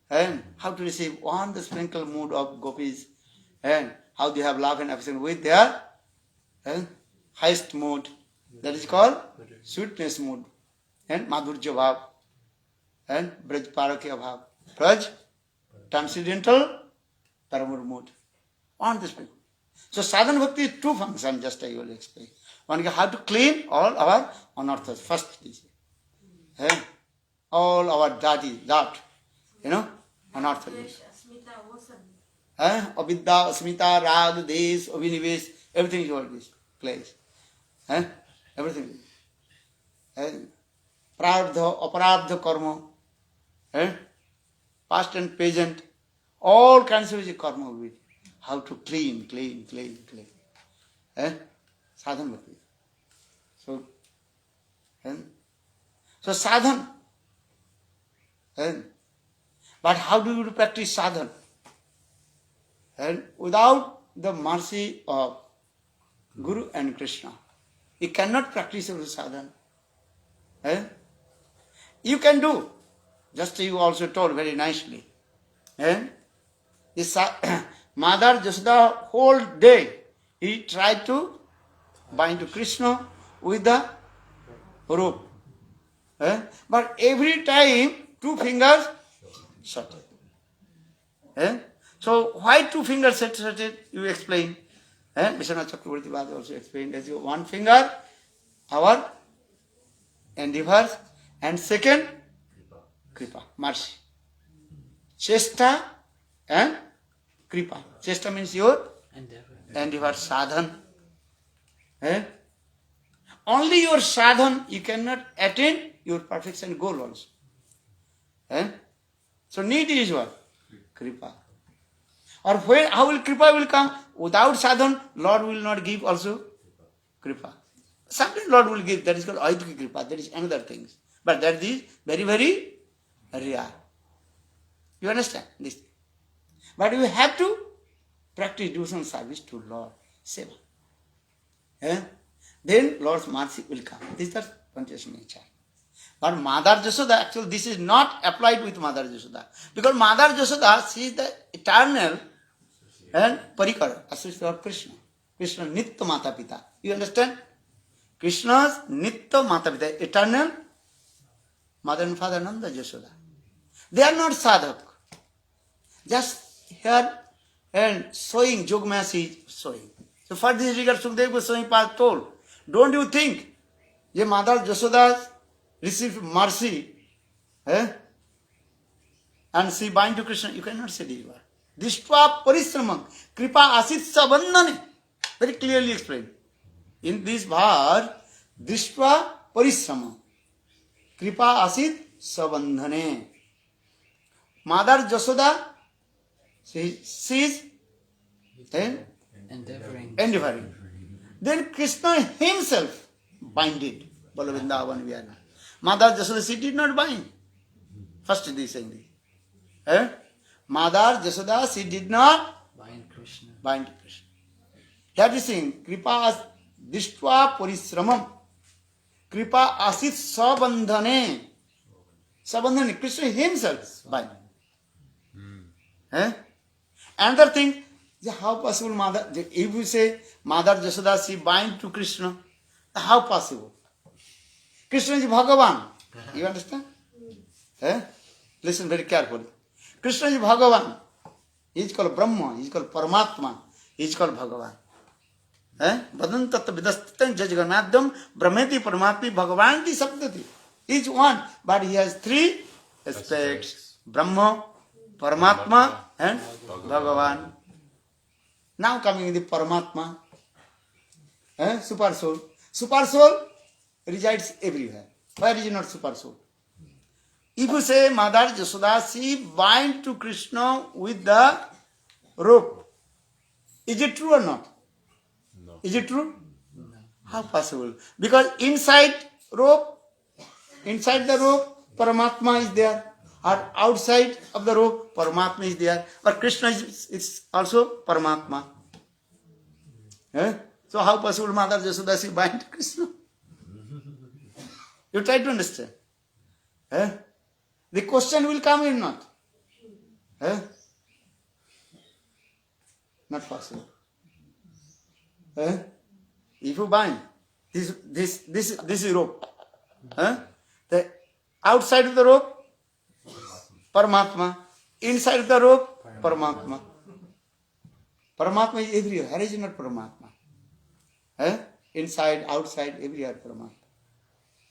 How to receive one the sprinkle mood of Gopis. And how they have love and affection with their highest mode. That is called sweetness mode. And Madhurya Bhav. And Braj Parakya Bhav. Braj, transcendental, Paramur mode. On this people. So Sadhana-bhakti is two functions, just I will explain. One is how to clean all our anarthas. First, this. All our dirty, dirt, anarthas. Avidya, asmita, rag, desh, abhinivesh, everything is all this place. Everything. Prarabdha, aparabdha karma, past and present, all kinds of karma will be. How to clean. Sadhana-bhakti. So sadhan. But how do you practice sadhan? And without the mercy of Guru and Krishna, you cannot practice your sadhan. You can do, just you also told very nicely. Mother Yashoda whole day he tried to bind to Krishna with the rope. But every time 2 fingers shut. So why 2 fingers shut? You explain. Vishwanath Chakravarti Bhad also explained as 1 finger our endeavors and second kripa, mercy. Chesta and kripa. Chesta means your endeavor, sadhan. Only your sadhan you cannot attain your perfection goal also. So need is what? Kripa. Or where, how will kripa will come? Without sadhan, Lord will not give also kripa. Sometimes Lord will give, that is called aidhika kripa, that is another thing. But that is very, very rare. You understand this? But you have to practice devotional service to Lord. Seva. Then Lord's mercy will come. This is the conscious nature. But Mother Yashoda, actually this is not applied with Mother Yashoda. Because Mother Yashoda, she is the eternal and parikar, associate of Krishna. Krishna Nitya Mata Pita. You understand? Krishna's Nitya Mata Pita, eternal mother and father Nanda Yashoda. They are not sadhak. Just here and showing, Jogmas is showing. So for this regard, Sukadeva Goswami Pad told, don't you think that Mother Yashoda received mercy and she bind to Krishna? You cannot say this word. Dishtva parisramam, kripa asit sabandhane. Very clearly explained. In this verse, dishtva parisramam, kripa asit sabandhane. Mother Yashoda, she is endeavoring. Then Krishna himself binded Balavindavan Vyana. Mother Yashoda, she did not bind. First this saying. Mother Yashoda, she did not bind Krishna. That is saying, kripa dishtva parisramam, kripa asit sabandhane. Sabandhane, Krishna himself bind. Another thing, how possible Mother, if you say Mother Yashoda, she bind to Krishna, how possible? Krishna is Bhagavan. You understand? Listen very carefully. Krishna is Bhagavan. He is called Brahma. He is called Paramatma. He is called Bhagavan. Vadan tattva vidastitan jajaganadyam brahmeti paramatmi Bhagavanti sabdati. He is one, but he has 3 aspects. Brahma, Paramatma and Bhagavan. Now coming in the Paramatma, Super soul. Super soul resides everywhere. Where is not super soul? If you say Mother Yashoda, she bind to Krishna with the rope, is it true or not? No. Is it true? No. How possible? Because inside the rope, Paramatma is there. Or outside of the rope, Paramatma is there. But Krishna is also Paramatma. So how possible Mother Yashoda she bind to Krishna? You try to understand. The question will come in not. Not possible. If you bind this is rope. The outside of the rope, Paramatma. Inside of the rope, Paramatma. Paramatma is everywhere. Where is not Paramatma? Inside, outside, everywhere Paramatma.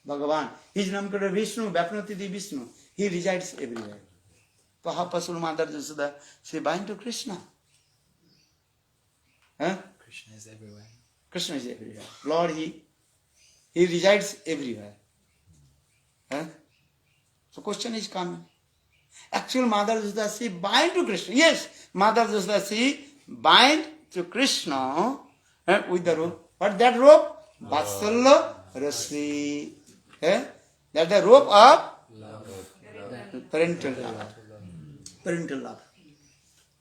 Bhagavan. His name is Vishnu, Vyapnoti di Vishnu. He resides everywhere. So how possible Mother Yashoda she bind to Krishna? Krishna is everywhere. Krishna is everywhere. Lord, He resides everywhere. So question is coming. Actual Mother Yashoda she bind to Krishna. Yes, Mother Yashoda she bind to Krishna with the rope. What that rope? Vatsalya Rasi. That's the rope of parental love. Parental love.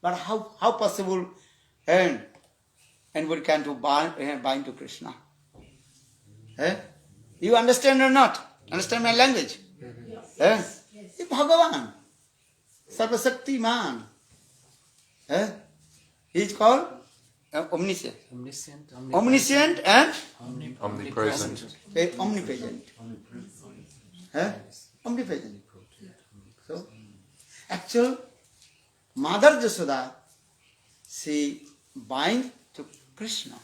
But how possible and we can to bind to Krishna? You understand or not? Understand my language? Yes. Bhagavan. Sarvasaktiman. He is called omniscient. Omniscient and Omnipresent. omnipresent. Omnipresent. So, actual Mother Yashoda, she bind to Krishna,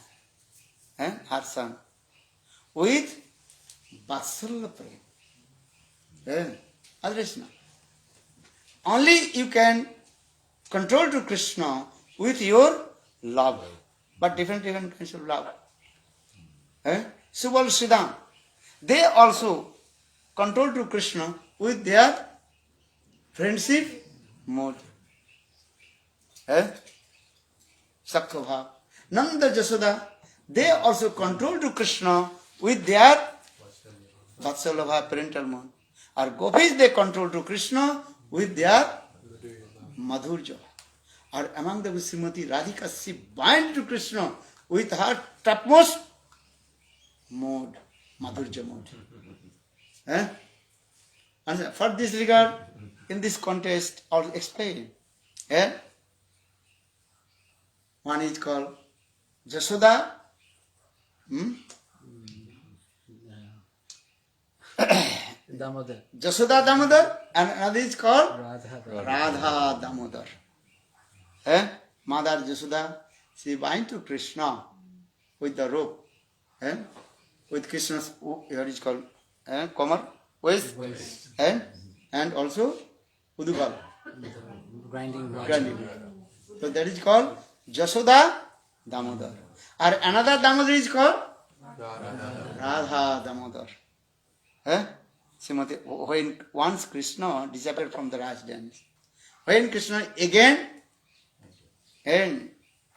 her son, with Vatsalya Prema. Otherwise not. Only you can control to Krishna with your love, but different kinds of love. Subal Siddham, they also control to Krishna with their friendship mode. Sakya Bhav. Nanda Yashoda, they also control to Krishna with their Vatsalya Bhav, parental mode. Or Gopis, they control to Krishna with their Madhurya. Or among the Srimati, Radhika, she bind to Krishna with her topmost mode, Madhurya mode. And for this regard, in this context, I'll explain. One is called Yashoda. Damodhara. Yashoda Damodhara, and another is called Radha Damodhara. Mother Yashoda, she bind to Krishna with the rope. With Krishna's, here is called Komar, waist, and also Udukal, Grinding. So that is called Yashoda Damodhara. Or another Damodhara is called Radha Damodhara. Srimati, when once Krishna disappeared from the Raj dance, when Krishna again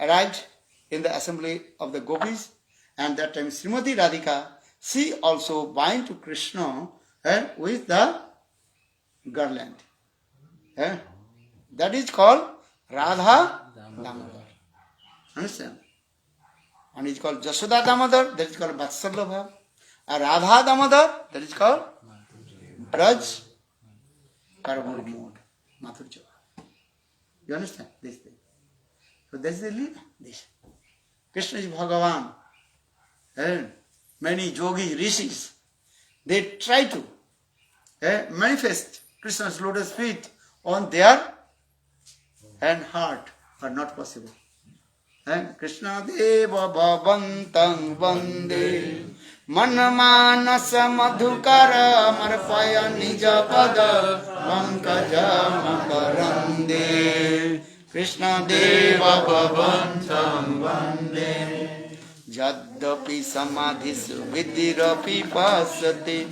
arrived in the assembly of the Gopis, and that time Srimati Radhika, she also bind to Krishna with the garland. That is called Radha Damodhara. Understand? And it is called Yashoda Damodhara, that is called Vatsalya Bhav. And Radha Damodhara, that is called Braj Karma mode, Madhurya. You understand this thing? So that is the Lila. This. Krishna is Bhagavan. And many yogis, rishis, they try to manifest Krishna's lotus feet on their heart, but not possible. Krishna Deva Bhavantang Vande Manmanasa Madhukara Marpaya Nija Pada Pankaja Makarande Krishna Deva Bhavantang Vande Jad Yaddapi samadhisu vidirapi pasati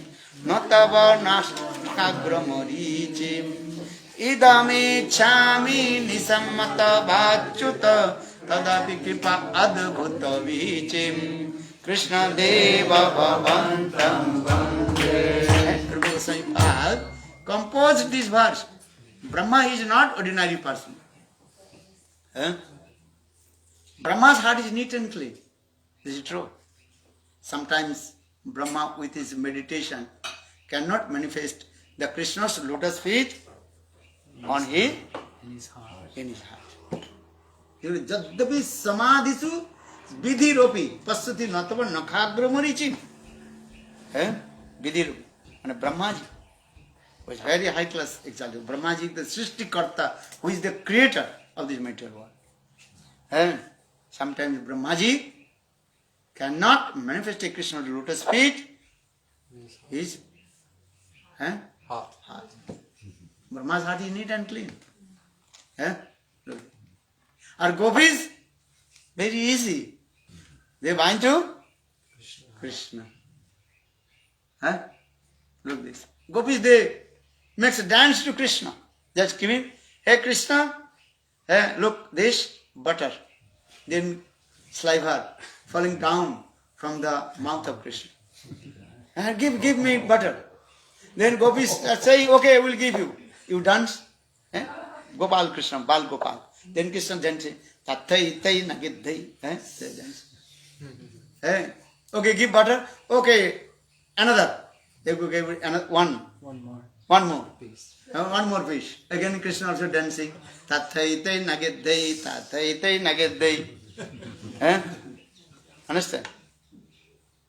natava nashtakagramarichim idame chami nisammata bhachuta tadapi kripa adbhuta vichim Krishna Deva Bhavantam Vande. Rupa Goswami Pad composed this verse. Brahma is not ordinary person. Brahma's heart is neat and clean. Is it true? Sometimes Brahma with his meditation cannot manifest the Krishna's lotus feet on his In his heart. in his heart. Jadapi samadhisu vidhiropi pasati natava nakhagramarichim. Vidhiropi. And Brahmaji was very high class exalted. Brahmaji, the Srishtikarta, who is the creator of this material world. Sometimes Brahmaji cannot manifest a Krishna lotus feet. His heart. Brahma's heart is neat and clean. Our gopis, very easy. They bind to Krishna. Look this. Gopis, they makes a dance to Krishna. Just giving, hey Krishna, look this butter. Then saliva falling down from the mouth of Krishna. Give me butter. Then gopis say, okay, I will give you. You dance. Gopal Krishna, Bal Gopal. Then Krishna dances. Tathai tai nagiddhai. They dance. Okay, give butter. Okay, another. They will give another one. One more. One more. Piece. One more fish. Again Krishna also dancing. Tathai tai nagiddhai. Tathai tai nagiddhai. Understand?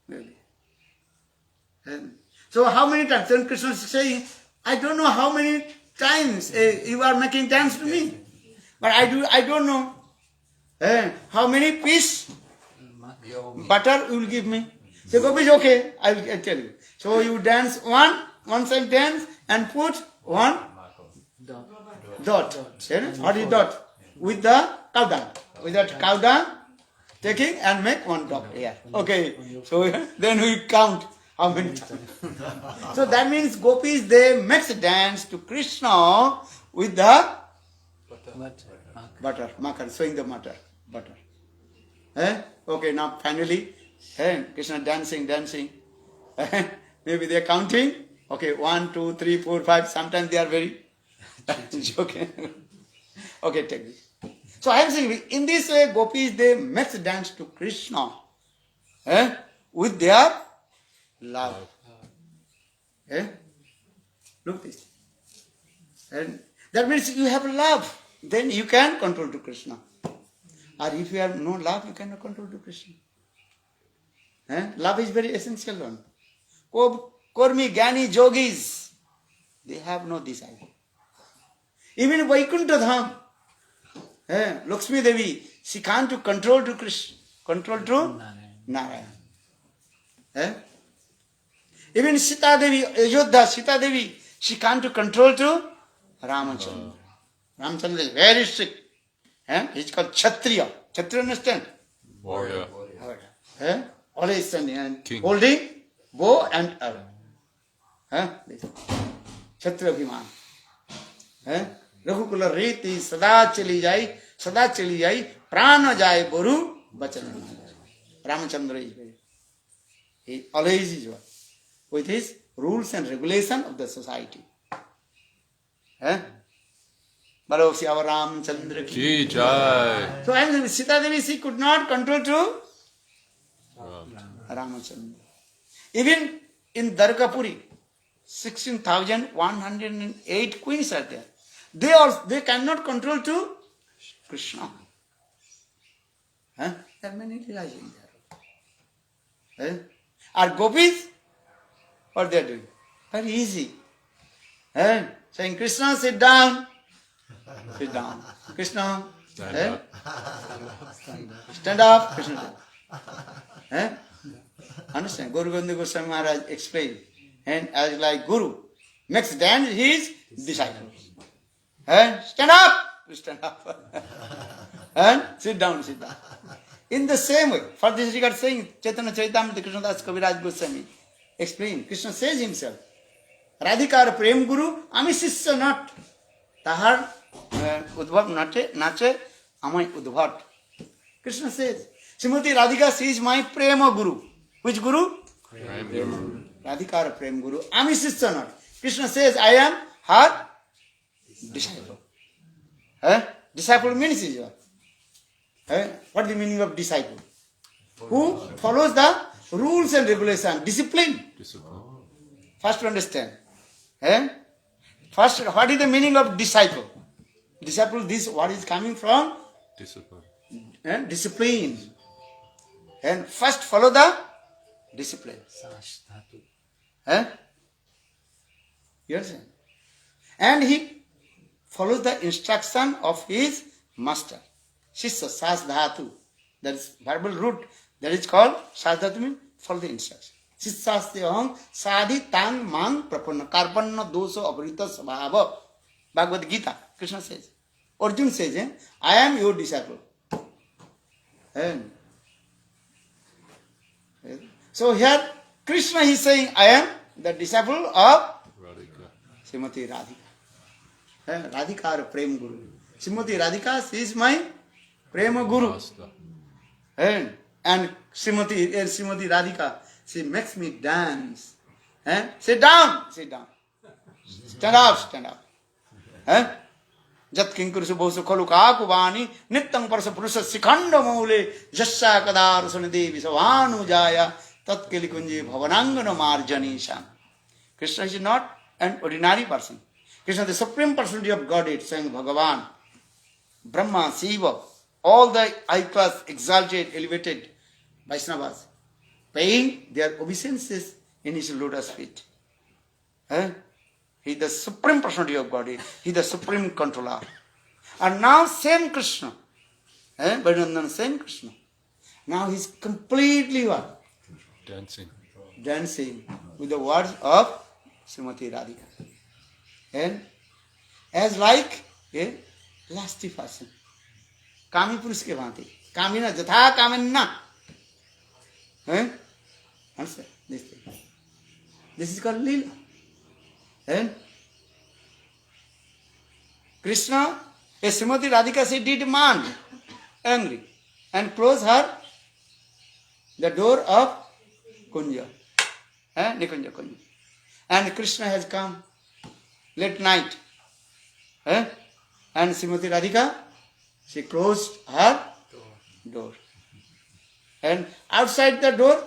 Really. So how many times? Then Krishna is saying, I don't know how many times you are making dance to me. But I don't know. How many piece butter you will give me? So Gopi, okay, I'll tell you. So you dance one side dance and put one dot. What is dot? With the cow dung. With that cow dung, taking and make one dot here. Okay. So then we count how many times. So that means gopis, they mix dance to Krishna with the butter, makar, showing the butter. Okay, now finally, Krishna dancing. Maybe they are counting. Okay, 1, 2, 3, 4, 5. Sometimes they are very joking. Okay, take this. So I am saying, in this way, gopis, they mix dance to Krishna with their love. Look this. And that means you have love. Then you can control to Krishna. Or if you have no love, you cannot control to Krishna. Love is very essential one. Kormi, Gyani, Yogis, they have no desire. Even Vaikuntha Dham, Lakshmi Devi, she can't control to Krishna, control to Narayana. Even Sita Devi, Ayodhya, Sita Devi, she can't control to Ramachandra. Ramachandra is very strict. He's called Kshatriya. Kshatriya, understand? Warrior. Always standing and King. holding bow and arrow. Kshatriya Bhiman. Raghukula Riti Sada Chali Jai, Prana Jai Boru Bachana. Ramachandra is very. He always is one. With his rules and regulation of the society. Balo Siyava Ramachandra ki Jai. So I am saying Sita Devi, she could not control to Ramachandra. Even in Dwarkapuri, 16,108 queens are there. They cannot control to Krishna. There are many Leelas in there. Are gopis? What they are doing? Very easy. Saying, Krishna, sit down. Sit down. Krishna, stand up. Krishna. Understand? Guru Govinda Goswami Maharaj explained. And as like Guru makes dance his disciples. Stand up. Stand up. And sit down. In the same way, for this regard saying, Chaitanya Charitamrita Krishna Das Kaviraj Goswami explain, Krishna says himself, Radhikar Prem Guru, Ami Sisya not. Tahar Udbhav Nache, Amai Udbhat. Krishna says, Srimati Radhika, she is my Prema Guru. Which Guru? Prem Guru. Radhikar Prem Guru, Ami Sisya not. Krishna says, I am her disciple. Disciple means is what? What is the meaning of disciple? Who follows the rules and regulations, discipline. First to understand. First, what is the meaning of disciple? Disciple, this what is coming from? Discipline. Discipline. And first follow the discipline. You understand? And he follows the instruction of his master. Shishya, sadhatu. That is verbal root. That is called sadhatu means follow the instruction. Shishyastyaham sadhi tang mang prapanna karpanna doso avrita svabha. Bhagavad Gita, Krishna says. Arjuna says, I am your disciple. And so here Krishna is saying, I am the disciple of Srimati Radhika. Radhika or Prem Guru. Srimati Radhika, she is my Prema Guru. And Srimati Radhika, she makes me dance. Sit down, sit down. Stand up, stand up. Jat kinkurusu bosu khalu kaku vani nityam parsa purusa sikhanda maule jasya kadar sunade visavanu jaya tat keli kunji bhavanangana marjanisam. Krishna is not an ordinary person. Krishna is the supreme personality of Godhead, saying Bhagavan, Brahma, Shiva, all the high class, exalted, elevated Vaishnavas, paying their obeisances in his lotus feet. He is the supreme personality of Godhead. He is the supreme controller. And now same Krishna, same Krishna. Now he is completely what? Dancing with the words of Srimati Radhika. And as like a lusty person. Kami Purush ke bhanti. Kamina jatha kaminna. Understand this thing. This is called Lila. And Krishna, a Srimati Radhika, she did man angry and closed her the door of Kunja. Nikunja Kunja. And Krishna has come late night. And Srimati Radhika, she closed her door. And outside the door,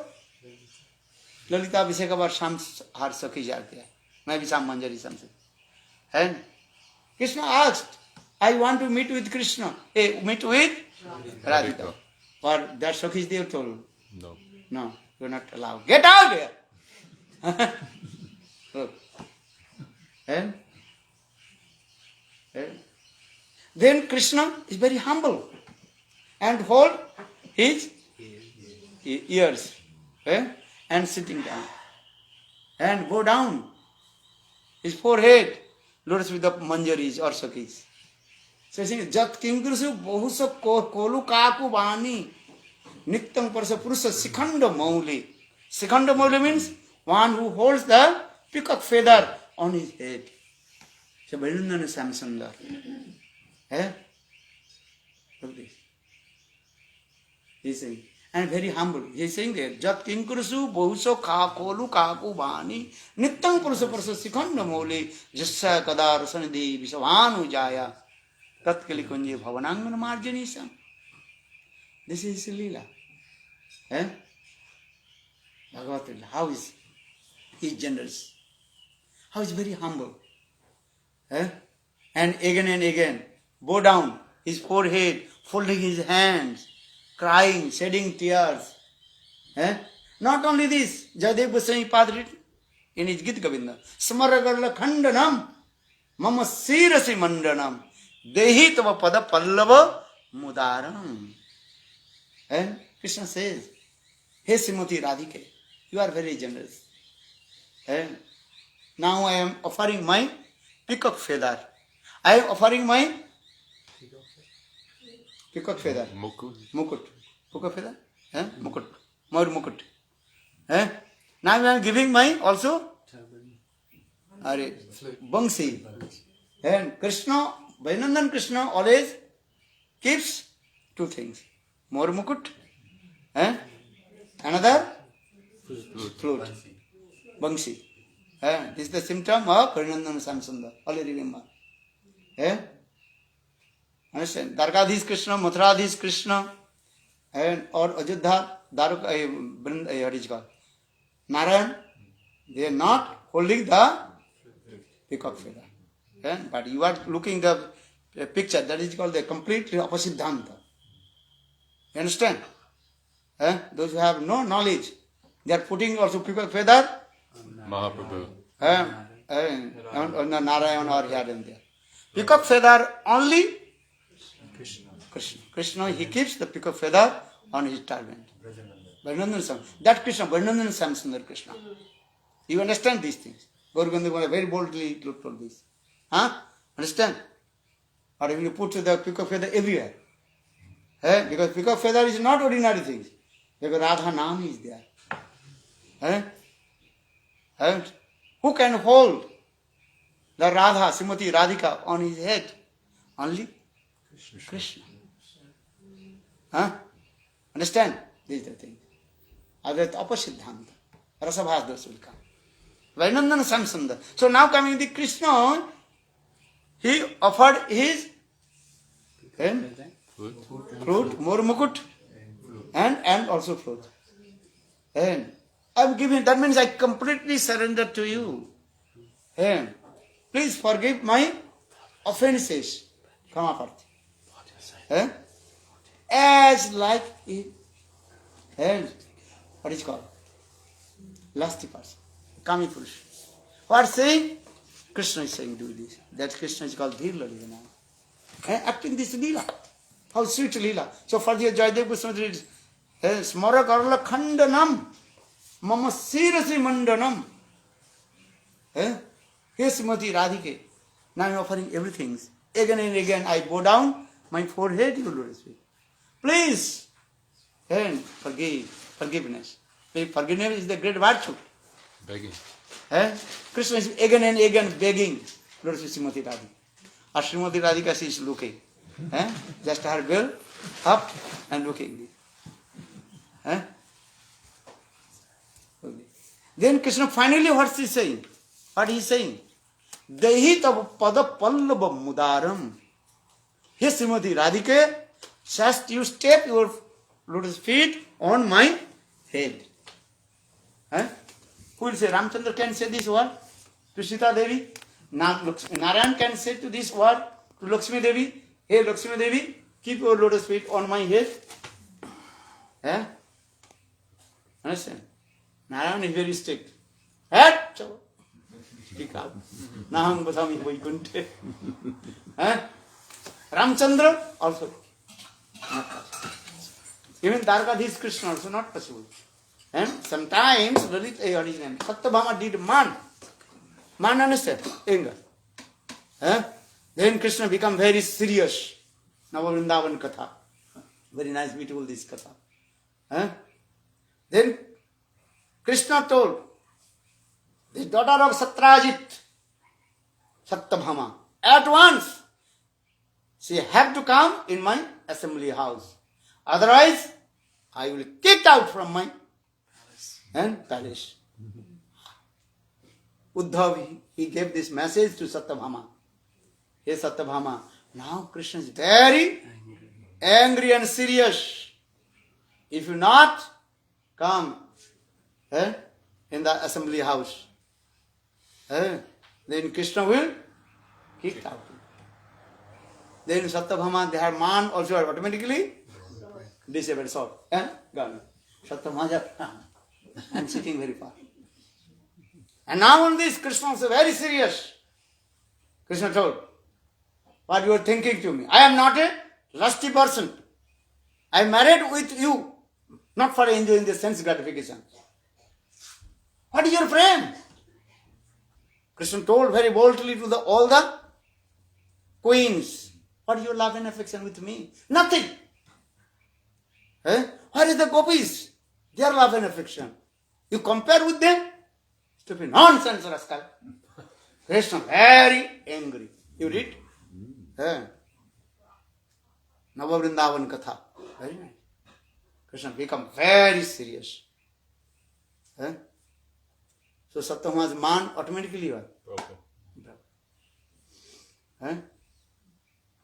Lalita Abhishekavar Shams her Sakhi Jati hai. Maybe some manjaris something. And Krishna asked, I want to meet with Krishna. Meet with Radhika. For that Sakhi they told. No, you are not allowed. Get out here. And then Krishna is very humble and hold his ears and sitting down and go down his forehead, lotus with the manjaris or sakhis. So he says, Jat kinkurusu bohusa kolu kaku vani nityam parsa purusa sikhanda maule. Sikhanda maule means one who holds the peacock feather on his head. So Vaidunana Samsundar. Look at this. He is saying, and very humble. He is saying there, Jat kinkurusu bohuso kolu kaku vani nityam purusa parsa sikhanda maule jasya kadar sanidhi visavanu jaya tat kali kunji bhavanangana marjanisam. This is Lila. Bhagavad Gita. How is he generous? How is very humble? And again, bow down his forehead, folding his hands, crying, shedding tears. Not only this, Jayadev Goswami Padre in his Gita Govinda, Smaragarla Khandanam, Mama Sirasi Mandanam, Dehi Tava Pada Pallava Mudaram. And Krishna says, Hey Srimati Radhika, you are very generous. And now I am offering my peacock feather. I am offering my peacock feather. Mukut. peacock feather, mukut, Maur mukut. Now I am giving my also Bangsi. And Krishna, Vainandan Krishna always keeps two things. Maur mukut, another flute, Bangsi. This is the symptom of Vainandan Samsundar. Always remember. Understand? Dargadhis Krishna, Mathuradhis Krishna, and or Ajodha, what is called? Narayan, they are not holding the peacock feather. But you are looking the picture, that is called the complete opposite dhanta. You understand? Those who have no knowledge, they are putting also peacock feather Mahaprabhu. on Narayan or here and there. Peacock feather only Krishna, he keeps the peacock feather on his turban. That Krishna, Varnandan Samsundar Krishna. You understand these things? Gauragandha very boldly told this. Understand? Or if you put the peacock feather everywhere. Because peacock feather is not ordinary things. Because Radha Nam is there. And who can hold the Radha, Srimati, Radhika on his head? Only Krishna. Understand? These are the things. Other opposite dhanta. Rasabhas does will come. Vainandan Samsundar. So now coming the Krishna, he offered his flute, Maur mukut, and also flute. And I am giving, that means I completely surrender to you. And please forgive my offenses. Kamaparthi. As like it. And what is called? Lusty person. Kami Purush. What saying? Krishna is saying do this. That Krishna is called Dhirla Lila. Acting this Lila. How sweet Lila. So for the Jayadev Goswami reads, Smara Karla Khandanam Mama Sirasi Mandanam. Here Srimati Radhike. Now I am offering everything. Again and again I bow down my forehead, you will receive. Please. And forgiveness. Forgiveness is the great virtue. Begging. Krishna is again and again begging Lord Srimati Radhika. Or Srimati Radhika, she is looking. Just her bell up and looking. Then Krishna finally what is saying? What he is saying? Dehi tav pada pallava mudaram. Here Srimati Radhika, just you step your lotus feet on my head. Who will say? Ramchandra can say this word to Sita Devi. Narayan can say to this word to Lakshmi Devi. Hey Lakshmi Devi, keep your lotus feet on my head. Understand? Narayan is very strict. Head! Speak up. Naham Basami Vaikunte. Ramchandra also. Not possible. Even Dargadhis Krishna also not possible. And sometimes Satyabhama did man. Man understand? Anger. Then Krishna become very serious. Navavrindavan Katha. Very nice, beautiful this Katha. Then Krishna told the daughter of Satrajit, Satyabhama, at once she have to come in my assembly house. Otherwise, I will kick out from my palace. Uddhav, he gave this message to Satyabhama. Hey Satyabhama, now Krishna is very angry and serious. If you not come in the assembly house, then Krishna will kick out. Then Satyabhama, their man also automatically disabled sword and gun. Satyabhama, I am sitting very far. And now on this, Krishna is very serious. Krishna told, what you are thinking to me? I am not a lusty person. I am married with you, not for enjoying the sense gratification. What is your frame? Krishna told very boldly to all the queens, what is your love and affection with me? Nothing. Where is the gopis? Their love and affection. You compare with them? Stupid nonsense, rascal. Krishna very angry. You read? Nava Vrindavan Katha. Very nice. Krishna become very serious. So Sattva's man automatically what?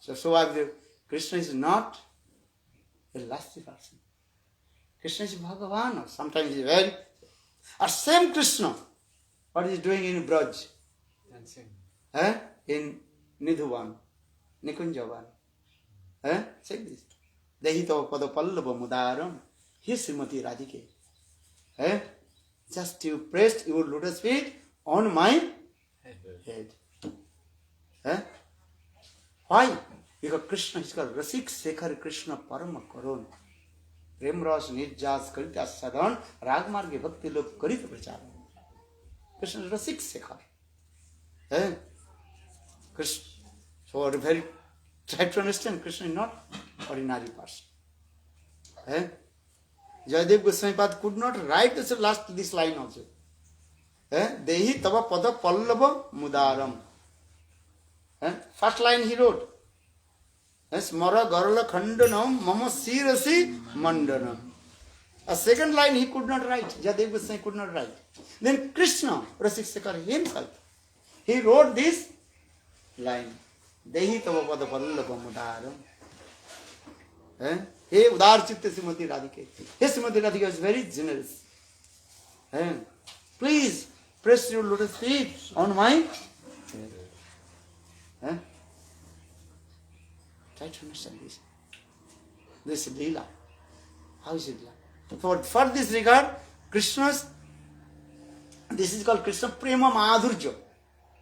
So I believe Krishna is not a lusty person. Krishna is Bhagavan, or sometimes he is very. Or same Krishna, what is he doing in Braj? Dancing. In Nidhuvan, Nikunjavan. Say this. Dehito pada pallava mudaram. Here's Srimati Radhika. Just you pressed your lotus feet on my head. Why? Because Krishna is called Rasik Sekhar Krishna Parama Karon. Prema-bhakti nirjas karita sadhan ragmarge bhakti lok karita prachar. Krishna is Rasik Sekhar. Krishna. So very try to understand Krishna is not ordinary person. Jayadev Goswami Pad could not write this line also. Dehi tava pada pallava mudaram. First line he wrote. Smara garala khandanam mama sirasi mandanam. A second line he could not write. Jayadev Goswami could not write. Then Krishna, Rasik Sekhar himself, he wrote this line. Dehi tava pada pallava mudaram. Hey, Udar Chitta Srimati Radhika. Hey, Srimati Radhika is very generous. Please press your lotus feet on my head. Try to understand this. This is Lila. How is it Lila? For this regard, Krishna's, this is called Krishna Prema-bhakti.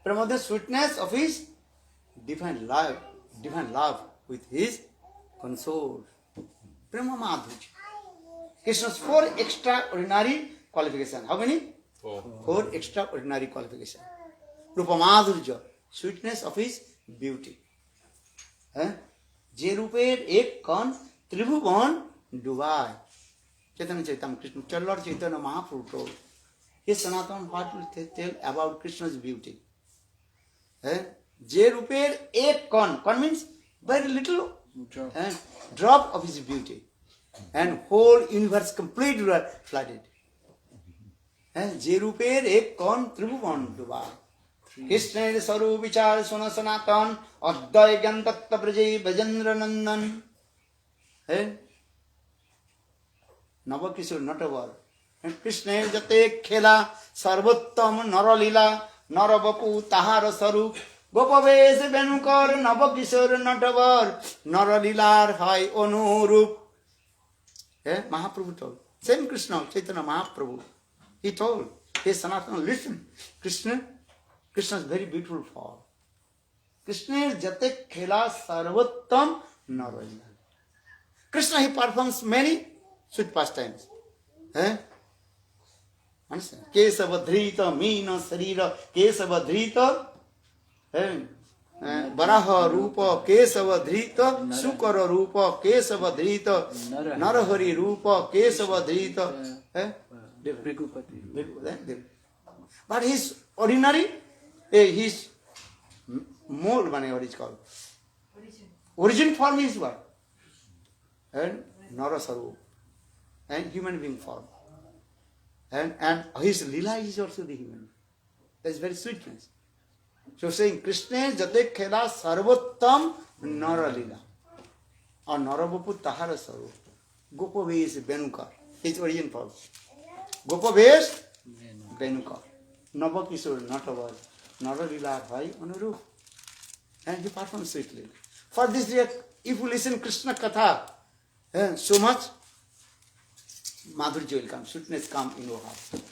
Prema, the sweetness of his divine love with his consort. Prema-bhakti. Krishna's 4 extraordinary qualifications. How many? 4 extraordinary qualifications. Rupa-madhurya, sweetness of his beauty. Je ruper ek kan tribhuvan dubai. Chaitanya Chaitam Krishna, Lord Chaitanya Mahaprabhu told. His Sanatana, what will tell about Krishna's beauty? Je ruper ek kan. Kan means very little drop of his beauty. And whole universe completely flooded. Je ruper ek kan tribhuvan dubai. Krishna Saru Vichar Sona Sanatan Adhay Gyantatta Prajay Bhajendra Nandan. Navakishur Natavar. And Krishna Jate Khela Sarvottam Nara Lila Nara Bapu Tahara Saru Gopaves Benukar Navakishur Natavar Nara Lilar Hai Onurup. Mahaprabhu told. Same Krishna, Chaitanya Mahaprabhu. He told. Hey Sanatana, listen. Krishna is very beautiful form. Krishna is Jate Khela Sarvattam Narayana. Krishna, he performs many sweet pastimes. Understand? Kesavadhrita Meena Sarira Kesavadhrita Baraha Rupa Kesavadhrita Sukara Rupa Kesavadhrita Narahari Rupa Kesavadhrita. But he is ordinary. His more money, what is called? Origin form is what? And Narasaru. And human being form. And his Lila is also the human. That is very sweetness. So saying Krishna Jate Khela Sarvottam Nara Lila. Or Narabapu Tahara Saru. Gopaves Benukar. His origin form. Gopaves Benukar. Navakishur Natavar. Nara Lila Bhai Anurup. And he performs sweetly. For this, if you listen Krishna Katha, so much Madhurya will come, sweetness come in your heart.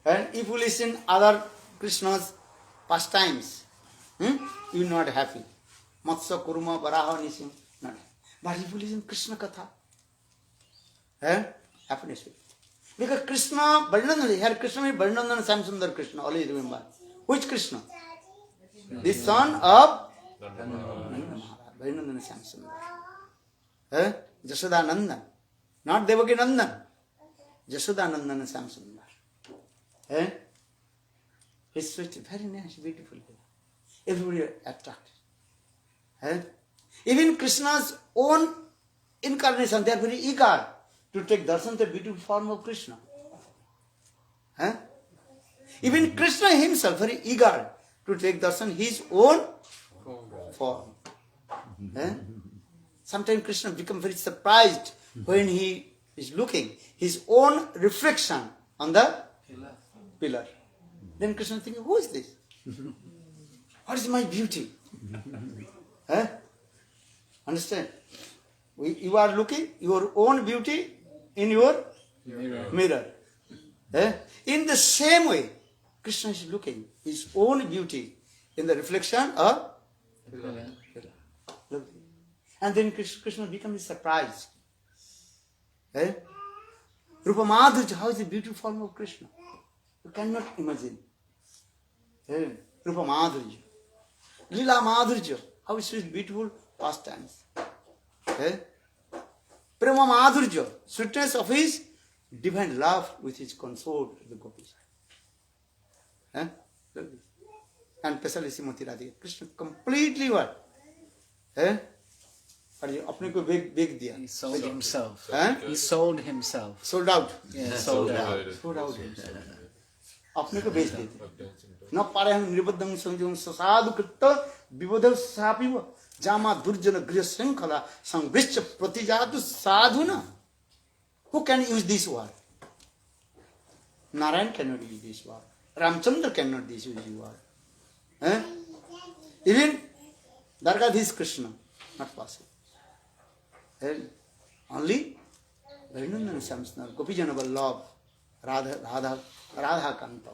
And if you listen other Krishna's pastimes, you will not happy. Matsya, Kurma, Varaha, Nisim, not. But if you listen Krishna Katha, happiness will. Because Krishna, Baldandana, here Krishna means Baldandana Samsundar Krishna, always remember. Which Krishna? The son of Baldandana Samsundar. Yashoda Nandan. Not Devaki Nandan. Yashoda Nandan Sam Sundar. Eh? It's sweet, very nice, beautiful. Everybody attracted. Eh? Even Krishna's own incarnation, they are very eager to take darshan, the beautiful form of Krishna. Eh? Even Krishna himself very eager to take darshan his own form. Eh? Sometimes Krishna becomes very surprised when he is looking his own reflection on the pillar. Then Krishna thinking, who is this? What is my beauty? Eh? Understand? You are looking your own beauty in your mirror. Eh? In the same way, Krishna is looking his own beauty in the reflection of pillar. And then Krishna becomes surprised. Eh? Rupa Madhurya, how is the beautiful form of Krishna? You cannot imagine. Eh? Rupa Madhurya. Lila Madhurya, how is his beautiful pastimes. Eh? Prema-bhakti, sweetness of his divine love with his consort, the Gopis. Eh? And especially Srimati Radhika. Krishna completely what? Eh? अपने को बेच दिया. He sold himself. Eh? He sold himself. Sold out. Yeah, sold out. Sold out himself. अपने को बेच देते. न पारे हम निर्बद्धं संजों साधु कृत विबोध सापिव जामा दुर्जन गृह श्रृंखला संवृश्च प्रतिजातु साधु ना. Who can use this word? Narayan cannot use this word. Ramchandra cannot use this word. Eh? Even Dargadhis Krishna, not possible. Only Varinundan Samsnar, Gopijana Vallabh, Radha Kanta.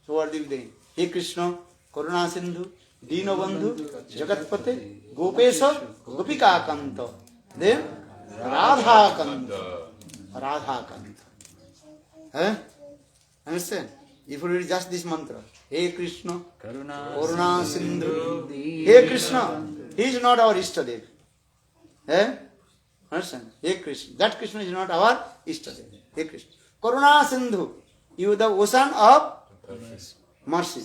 So what are you doing? Hey Krishna, Karuna Sindhu, Dino Bandhu, Jagatpate, Gopesa, Gopika Kanta. Then Radha Kanta. Radha Kanta. Understand? If you read just this mantra, Hey Krishna, Karuna Sindhu, Hey Krishna, he is not our Ishtadev. Understand? Hey Krishna, that Krishna is not our Ishtadev. Hey Krishna. Karuna Sindhu, you are the ocean of mercy.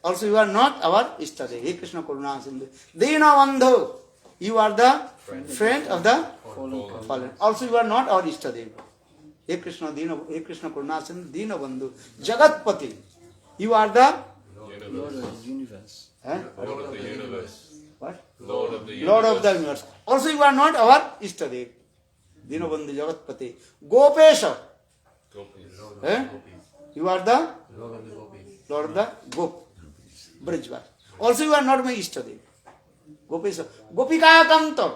Also you are not our Ishtadev. Hey Krishna Karuna Sindhu. Dina Bandhu, you are the friend of the fallen. Also you are not our Ishtadev. Hey Krishna Karuna Sindhu, Dina Bandhu, Jagatpati, you are the Lord of the universe. Lord of the universe. What? Lord of the universe. Lord of the universe. Also you are not our Ishtadev. Dinabandhu Jagatpati. Gopesha. You are the Lord of the Gop. Vrajavasis. Also you are not my Ishtadev. Gopesha. Gopika Kanta.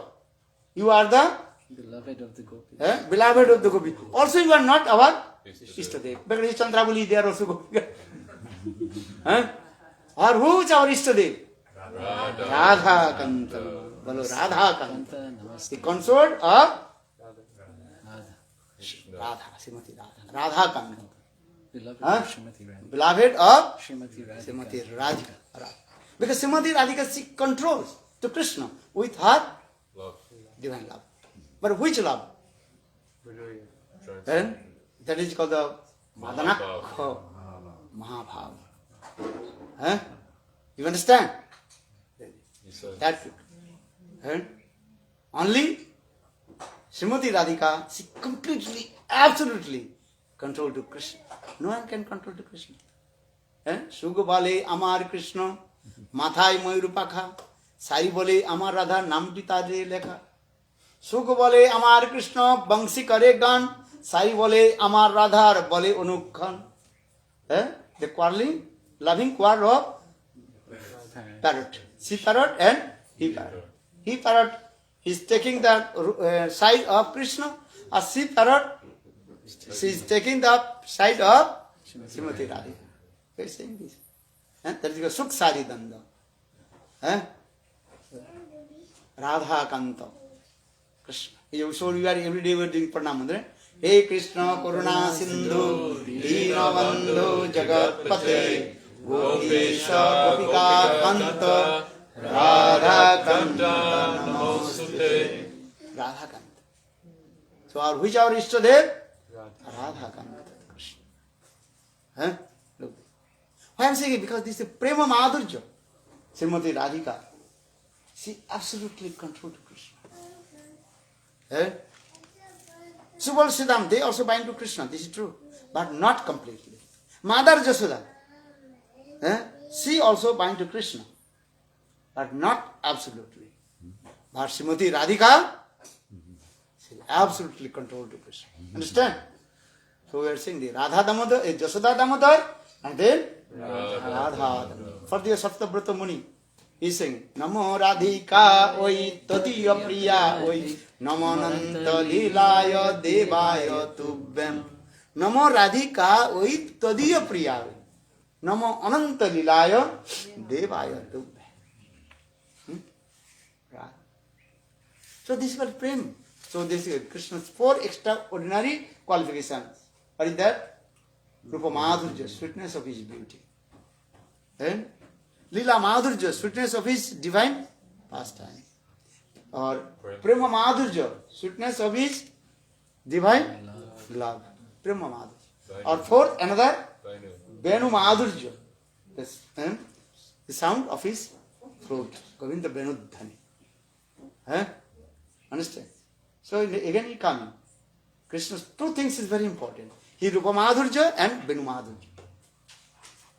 You are the Beloved of the Gopis. beloved of the Gopis. Also you are not our Ishtadev. Because Chandravali, they are also Gopika. Or who is our Ishtadev? Radha Kanta. Bolo Radha Kanta. The consort of Radha, Srimati Radha. Radha Kanta. Beloved of Srimati Radhika. Beloved of Srimati Radhika. Srimati Radhika. Because Srimati Radhika, she controls to Krishna with her divine love. But which love? Then that is called the Madhanakha Mahabhava. You understand? That's it. And only Srimati Radhika, she completely, absolutely controlled to Krishna. No one can control to Krishna. Suga bale Amar Krishna, Mathai Mayurupakha, Sai bole Amar Radha Namti Taje Lekha. Suga bole Amar Krishna, Bangsi Kare Gan, Sai bole Amar Radhar bole Unukhan. The quarreling, loving quarrel of parrot. She parrot and he parrot. He parrot is taking the side of Krishna, or she parrot, she is taking the side of Srimati Radhika. They are saying this. That is called Sukh Sari Danda. Radha Kanta. Krishna. So we are every day we are doing pranam mantra. Hey Krishna Karuna Sindhu Dina Bandhu Jagatpate Gopesha Gopika Kanta Radha Kanta Namostute. Radha Kanta. So which our Ishtadev? Radha Krishna. Huh? Look. Why I am saying it? Because this is Prema-bhakti. Srimati Radhika. She absolutely controlled Krishna. Eh? Subal Siddham, they also bind to Krishna, this is true. But not completely. Mother Yashoda, she also bind to Krishna. But not absolutely. But Srimati Radhika, she absolutely controlled to Krishna. Understand? So we are saying the Radha Damodhara, Yashoda Damodhara, and then Radha Damodhara. For the Saptabrata Muni, he is saying, Namo Radhika oi tadiya priya oi Namo Ananta Lilaya Devaya Tubhyam. Namo Radhika oi tadiya priya oi Namo Ananta Lilaya Devaya Tubhyam. Right. So this is called Prema. So this is Krishna's 4 extraordinary qualifications. What is that? Rupa Madhurya, sweetness of his beauty. Then Lila Madhurya, sweetness of his divine pastime. Or Prema Madhurya, sweetness of his divine love. Prema Madhurya. Or fourth, another Venu Madhurya, the sound of his throat. Govinda Venudhani. Understand? So again he coming. Krishna's 2 things is very important. He Rupa Madhurya and Venu Madhurya.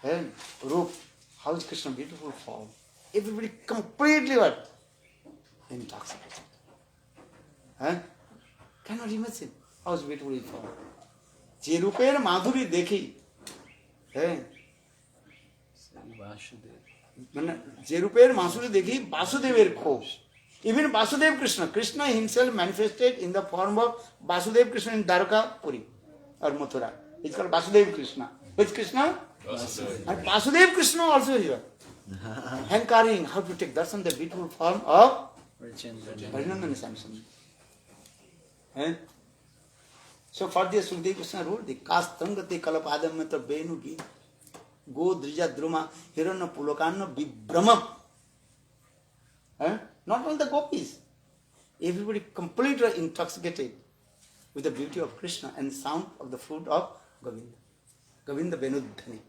And Rup. How is Krishna beautiful form? Everybody completely what? Intoxicated. Cannot imagine how is beautiful form. Je ruper madhuri dekhi. Je ruper madhuri dekhi Vasudever kho. Even Vasudev Krishna. Krishna himself manifested in the form of Vasudev Krishna in Dwarka Puri or Mathura. It's called Vasudev Krishna. Which Krishna? And Vasudev Krishna also here. Hankering how to take darshan, the beautiful form of Vrajavasis Samson. So for this Sukdev Krishna wrote the Kastangate Kalapadamata Benu Gi Go Drija Druma Hirana Pulokana Vibramam. Not all the gopis. Everybody completely intoxicated with the beauty of Krishna and the sound of the flute of Govinda. Govinda Venudhani.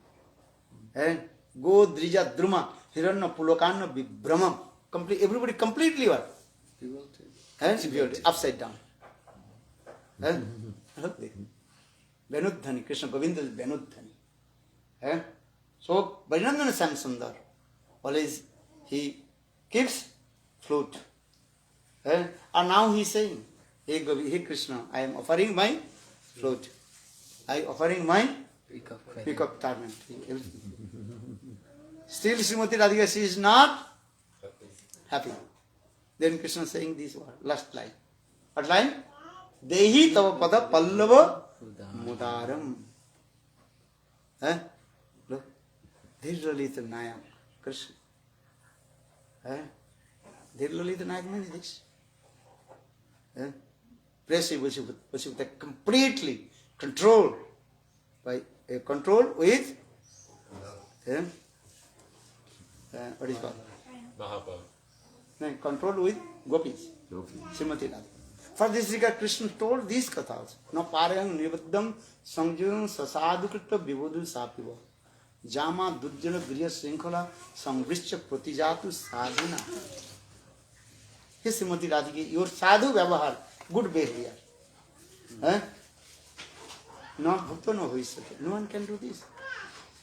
And Go Drija Druma Hirana Pulokana Vibramam. Everybody completely what? Bewildered. Upside down. Venudhani. Krishna Govinda is Venudhani. So Varinandana Samsundar always he keeps flute. And now he is saying, Hey Krishna, I am offering my flute. I am offering my peacock torment. Still Srimati Radhika, she is not happy. Then Krishna is saying this word, last line. What line? Dehi tava pada pallava mudaram. Look, Dhirlalita Nayak, Krishna. Dhirlalita Nayak means this. Presi Vasivata completely controlled by a control with what is called? Mahapad. Control with gopis. Srimati Radha. For this regard, Krishna told these kathas. No parayam nivaddam sangjam sasadhukrita vibodhu sapiva. Jama dujjana griya srinkhala samvrishya pratijatu sadhana. Hey Srimati Radhika, your sadhu vyavahar, good behavior. No bhakta no hoisate. No one can do this.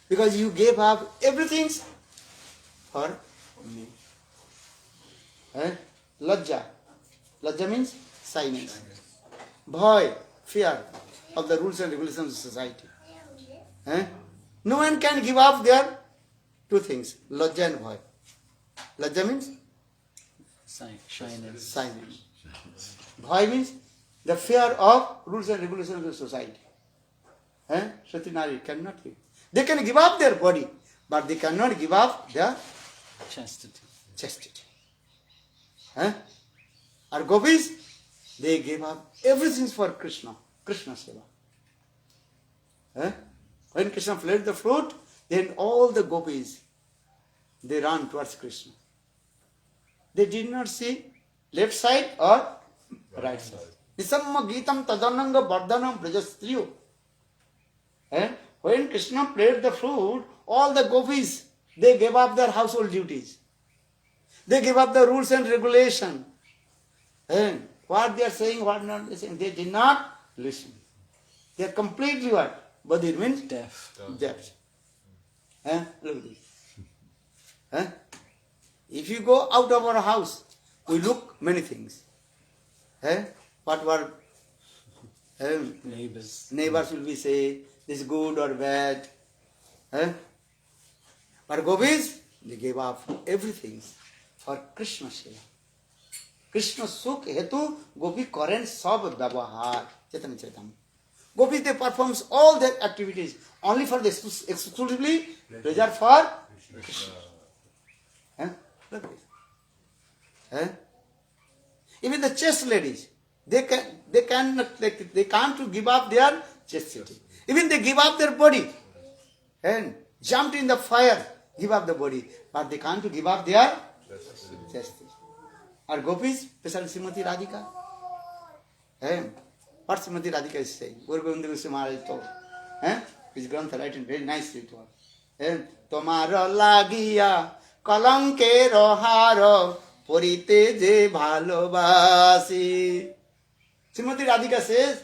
Because you gave up everything for me. Lajja. Lajja means silence. Bhaya, fear of the rules and regulations of society. No one can give up their 2 things, lajja and bhaya. Lajja means shyness. Silence. Bhaya means the fear of rules and regulations of the society. Satinari cannot give. They can give up their body, but they cannot give up their chastity. Our gopis, they gave up everything for Krishna Seva. When Krishna played the flute, then all the gopis, they ran towards Krishna. They did not see left side or right side. Nisamma Gitam Tadananga Vardhanam Brajastriyo. And when Krishna played the flute, all the gopis, they gave up their household duties. They gave up the rules and regulation. And what they are saying, what not they saying, they did not listen. They are completely what? Badir means Deaf. deaf. Look at this. If you go out of our house, we look many things. What were Neighbors. neighbors will be say, this is good or bad. But gopis, they gave up everything for Krishna's sake. Krishna sukh hetu gopi karen sab vyavahar. Chetan chetam. Gopis, they performs all their activities only for the exclusively pleasure for Krishna. Look at this. Even the chaste ladies, they can't give up their chastity. Even they give up their body and jumped in the fire, give up the body, but they can't give up their chastity. Our gopis, especially Srimati Radhika. What Srimati Radhika is saying? Guru Govinda Goswami Maharaj told. His grantha written very nicely to us. Tomara lagiya kalanke roharo porite je bhalobasi. Srimati Radhika says,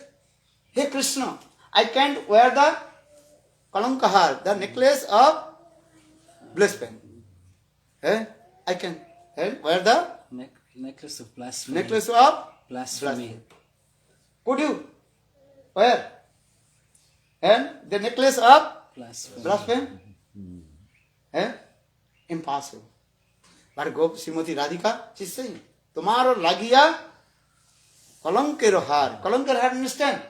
Hey Krishna, I can't wear the kalankahar, the necklace of blasphemy. I can wear the Necklace of blasphemy. necklace of Blasphemy. Could you wear? And the necklace of Blasphemy. blasphemy? Impossible. But Srimati Radhika, she is saying, Tomaro lagiya kalankero har. Kalankero har, understand?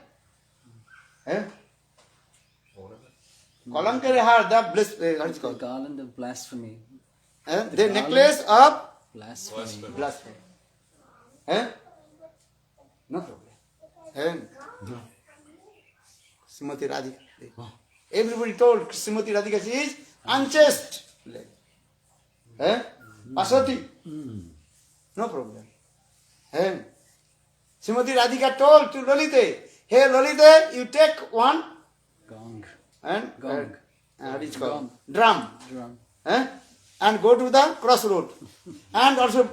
Kalankero har, the what is The called? garland of blasphemy. The necklace of Blasphemy. blasphemy. No problem. Srimati Radhika. Everybody told Srimati Radhika she is unchaste. Pasati. No problem. Srimati Radhika told to Lalite, Hey Lalite, you take one Gong. and Gong. what is called? Gong. Drum. Drum. And go to the crossroad. And also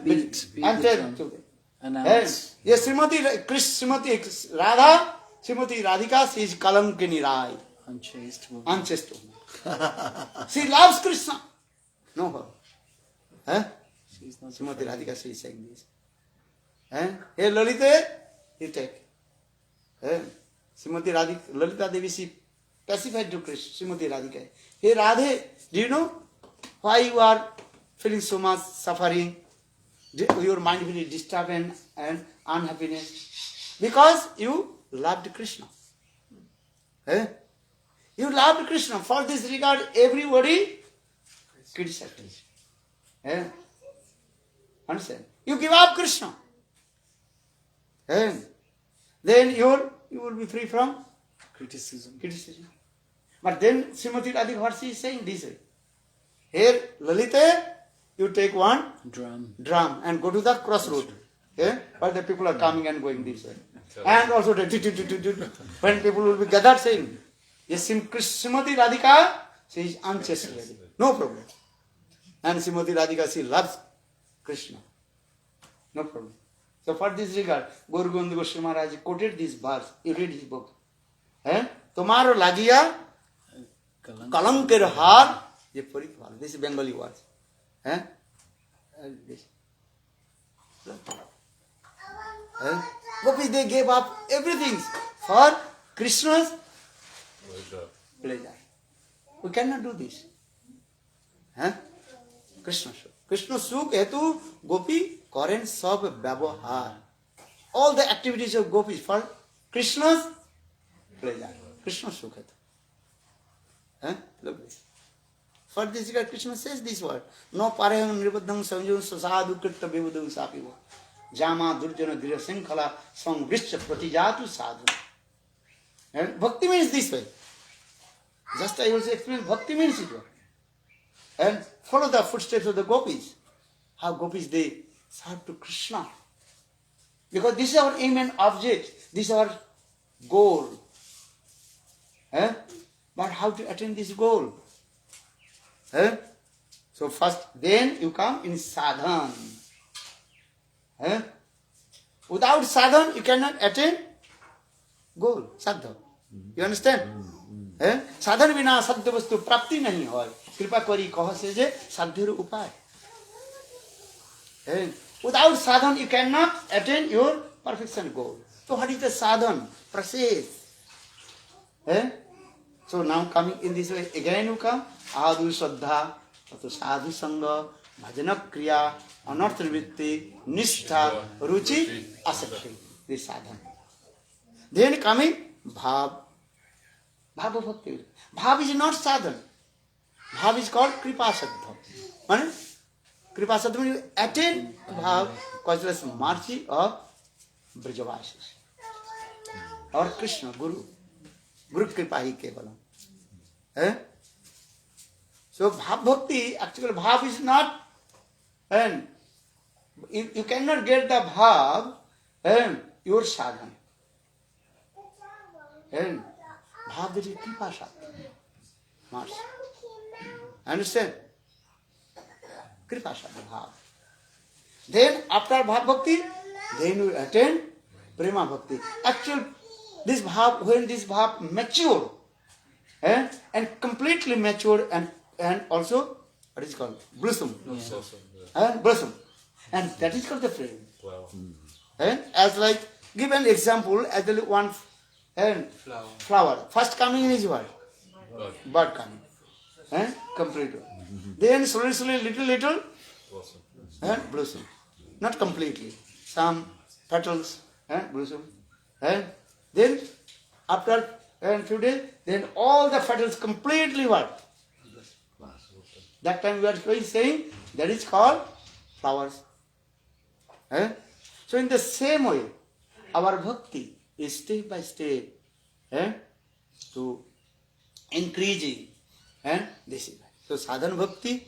Beat and the tell drum. to them. Announce. Yes, Srimati Radha, Srimati Radhika, she is Kalankini Rai, Unchaste woman. unchaste woman. She loves Krishna. No her. She's not Srimati afraid. Radhika, she is saying this. Hey Lalite, you take. Srimati Radhika, Lalita Devi, she pacified to Krishna, Srimati Radhika. Hey Radhe, do you know why you are feeling so much suffering? Your mind will be disturbed and unhappiness. Because you loved Krishna. You loved Krishna. For this regard, everybody criticizes. Understand? You give up Krishna. Then you will be free from Criticism. criticism. But then Srimati Radhika, what she is saying this way. Here, Lalite, you take one Drum. and go to the crossroad. Where the people are coming and going this way. And also when people will be gathered saying, yes, Srimati Radhika, she is unchaste lady. No problem. And Srimati Radhika, she loves Krishna. No problem. So for this regard, Guru Govinda Goswami Maharaj quoted this verse. You read his book. Tomaro lagiya kalanker har ye paritwal. This is Bengali words. This. Gopis, they gave up everything for Krishna's pleasure. We cannot do this. Krishna Sukh. Krishna Sukh hetu Gopi karen sab vyavahar. All the activities of Gopis for Krishna's pleasure. Krishna Sukh hetu. Look this. For this regard, Krishna says this word. No parayam nirbaddham samjun sasadu kritta vivudam sapiva. Jama durjana dhira sankhala samvrishya pratijatu sadhu. And bhakti means this way. Just I also explained, bhakti means it. And follow the footsteps of the gopis. How gopis they serve to Krishna. Because this is our aim and object. This is our goal. Eh? But how to attain this goal? Eh? So first, then you come in sadhan. Eh? Without sadhan, you cannot attain goal. Sadhan. You understand? Eh? Sadhan vina sadhya vastu prapti nahi hoy. Kripa kari kaha se je sadhyur upay. Eh? Without sadhan, you cannot attain your perfection goal. So what is the sadhan? Process. Eh? So now coming in this way, again you come, adu shraddha, sadhu sangha, bhajana kriya, anarthas vritti, nishtha, ruchi, asakti. This sadhan. Then coming, bhava-bhakti. Bhav is not sadhan. Bhav is called kripa-saddha. Kripa-saddha means you attain bhav, causeless mercy of Vrajavasis. Or Krishna, Guru. Guru kripa hi kevalam. Eh? So bhava-bhakti, actually bhav is not, and you cannot get the bhav and your sadhan. And bhav is kripa sadhana. Mercy. Understand? Kripa sadhana bhav. Then after bhava-bhakti, then you attain Prema-bhakti. Actually, this bhav, when this bhav mature, and completely mature and also, what is it called? Blossom. Blossom. And that is called the flame. Wow. As like, give an example, as the one flower. First coming is what? Bud coming. Complete. Then slowly, little, blossom. Not completely. Some petals, blossom. Then after few days, then all the petals completely what? That time we are saying that is called flowers. So in the same way, our bhakti is step by step to increasing. This is so sadhana-bhakti,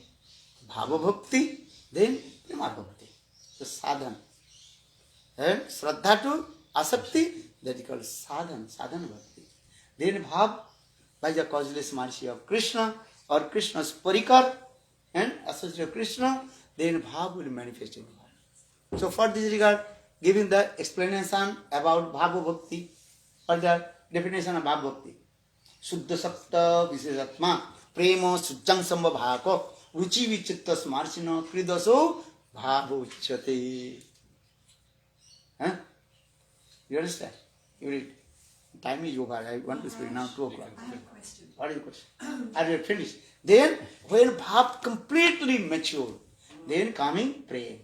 bhava-bhakti, then prema-bhakti. So sadhan. Shraddha to asakti, that is called sadhana-bhakti. Then bhav, by the causeless mercy of Krishna, or Krishna's parikar, and associated Krishna, then bhav will manifest in bhav. So for this regard, giving the explanation about bhava-bhakti, or the definition of bhava-bhakti. Suddha sapta visesatma, prema sujjang sambhavako, ruchi vichittas marsina kridaso bhava uchyate. You understand? You read. Time is over. I want to speak now 2 o'clock. I have a question. What is the question? Are you finished? Then, when bhav completely mature, then coming prema.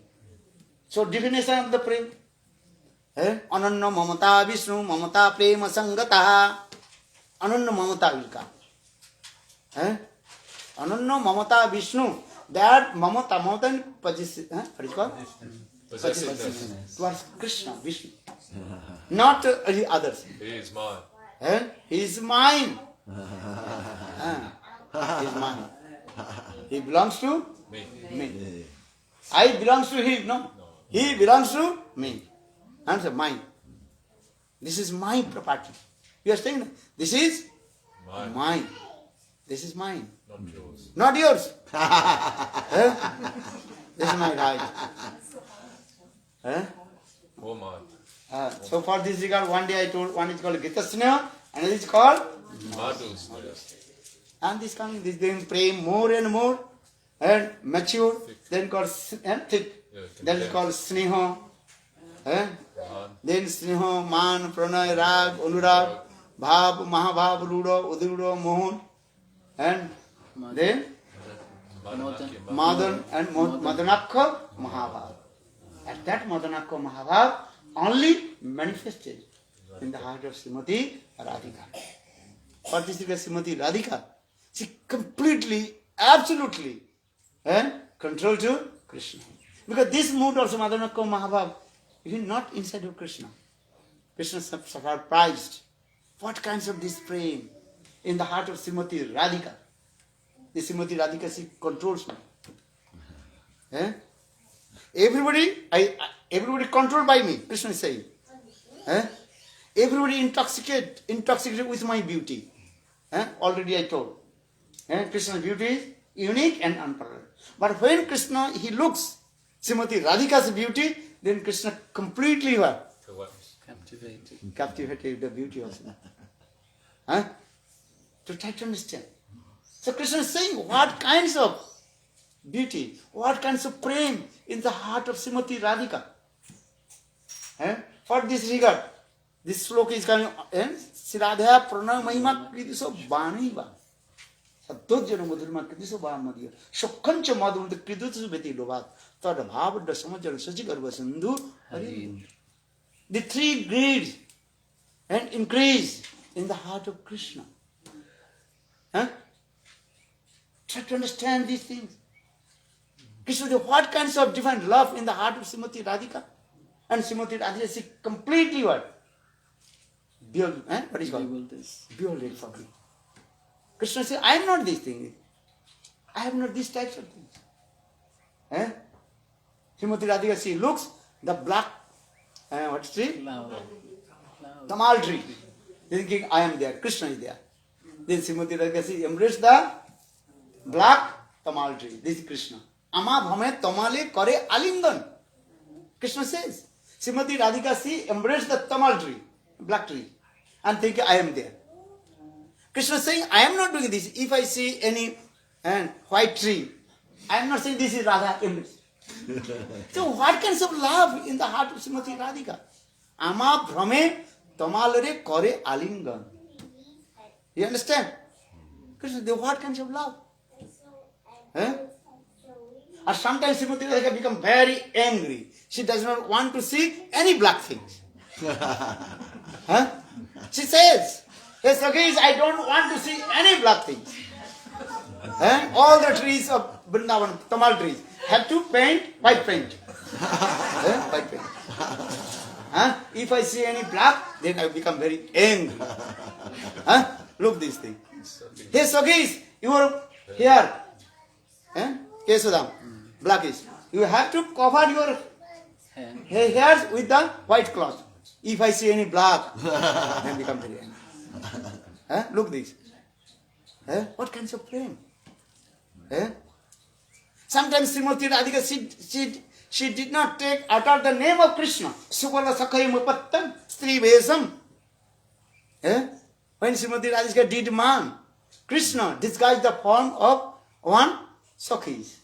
So, definition of the prema. Ananna mamata Vishnu mamata prema sangata. Ananna mamata will come. Ananna mamata Vishnu. That mamata in possession. What is it called? Possessiveness. Towards Krishna, Vishnu. Not the others. He is mine. He is mine. He is mine. He belongs to me. I belongs to him, no? He belongs to me. Answer, mine. This is my property. You are saying, this is mine. This is mine. Not yours. Not yours. This is my right. Or mine. So for this regard, one day I told, one is called Gita Sneha, another is called Madhu's. and this coming, this then pray more and more and mature, then called thick. That is called Sneha. Then Sneha, Man, Pranay, Rag, Anurag, Bhav, Mahabhav, Ruda, Udiruda, Mohan, and then Madan and Madanakha Mahabhav. At that Madanakha Mahabhav only manifested in the heart of Srimati Radhika. What is Srimati Radhika? She completely, absolutely control to Krishna. Because this mood also, Madanakha Mahabhav, is not inside of Krishna. Krishna is surprised. What kinds of this prema in the heart of Srimati Radhika? The Srimati Radhika, she controls me. Everybody, everybody controlled by me, Krishna is saying. Eh? Everybody intoxicated with my beauty. Eh? Already I told. Eh? Krishna's beauty is unique and unparalleled. But when Krishna, he looks Srimati Radhika's beauty, then Krishna completely what? Captivated the beauty of Srimati. Huh? To try to understand. So Krishna is saying what kinds of beauty, what kinds of prema in the heart of Srimati Radhika. Eh? For this regard, this sloka is coming, Radha Pranam Mahima Kritiso Baniva. Sadhojana Madhurma Kritiso Bamadia. Shokkancha Madhur the Kritisu Beti Lovat. Tadatma, the Samajan Sajikarva Sindhu. The three grades and increase in the heart of Krishna. Huh? Try to understand these things. Krishna, what kinds of divine love in the heart of Srimati Radhika? And Srimati Radhika is completely what? Beyond, what is called? Beyond it for me. Krishna says, I am not these things. I have not these types of things. Eh? Srimati Radhika, she looks the black, what tree? Tamal tree. Thinking, I am there. Krishna is there. Then Srimati Radhika, she embraced the black tamal tree. This is Krishna. Ama bhame tamale kare alingan. Krishna says. Srimati Radhika, she embraced the tamal tree, black tree, and thinking, I am there. Krishna is saying, I am not doing this. If I see any white tree, I am not saying this is Radha. So what kinds of love in the heart of Srimati Radhika? Ama bhrame tamalare kare alingan. You understand? Krishna, what kinds of love? Eh? Or sometimes Srimati Radhika become very angry. She does not want to see any black things. Huh? She says, yes, okay, I don't want to see any black things. All the trees of Vrindavan, Tamal trees, have to paint white paint. White paint. If I see any black, then I become very angry. Look this thing. Yes, okay, you are here. Kesodam, blackish. You have to cover your hairs with the white cloth. If I see any black, then become very angry. Look this. What kinds of prema? Sometimes Srimati Radhika, she did not utter the name of Krishna. Subala Sakhai Mupattam, Stri Vesam. When Srimati Radhika did man, Krishna disguised the form of one Sakhis.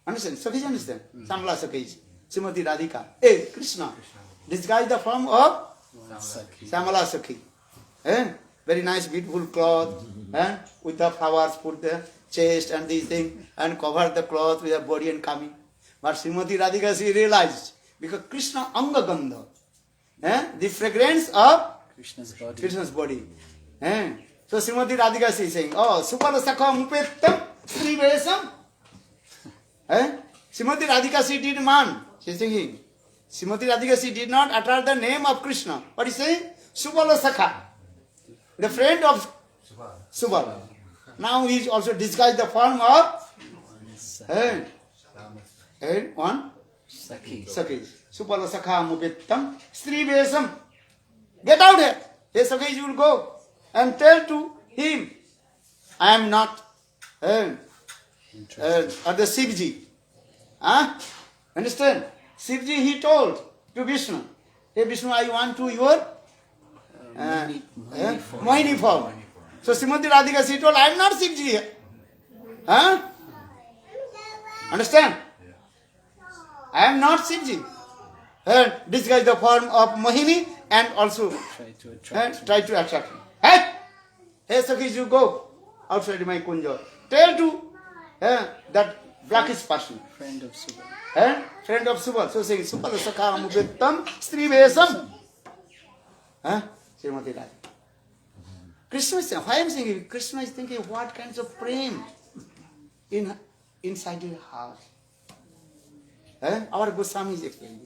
Understand? Sakhis understand? Samala Sakhis. Srimati Radhika. Krishna disguised the form of Samala Sakhi. Very nice, beautiful cloth, with the flowers, put the chest and these things, and cover the cloth with her body and coming. But Srimati Radhika, she realized, because Krishna Anga Gandha, the fragrance of Krishna's body. So Srimati Radhika, she is saying, Supala Sakha Mupettam Sri Vesam. Srimati Radhika, she did man. She is thinking, Srimati Radhika, she did not utter the name of Krishna. What is saying? Supala Sakha. The friend of Subala. Now he is also disguised the form of one Sakhi. Supala Sakha Mupettam Sri Vesam. Get out here. Yes, Sakhi, you will go and tell to him, I am not the Shivji. Understand? Shivji, he told to Vishnu, hey Vishnu, I want to your Mohini form. So Srimati Radhika, she told, I am not Shivji here. Understand? I am not Shivji. Disguise the form of Mohini and also try to attract me. Hey Sakhi, you go outside my Kunja. Tell to that blackish person. Friend of Subal. Friend of Subal. So say, Subal Sakha Mubittam Stri Vesam. Srimati Radhika. Krishna is saying, why I am saying, Krishna is thinking what kinds of prema inside your heart. Our Goswami is explaining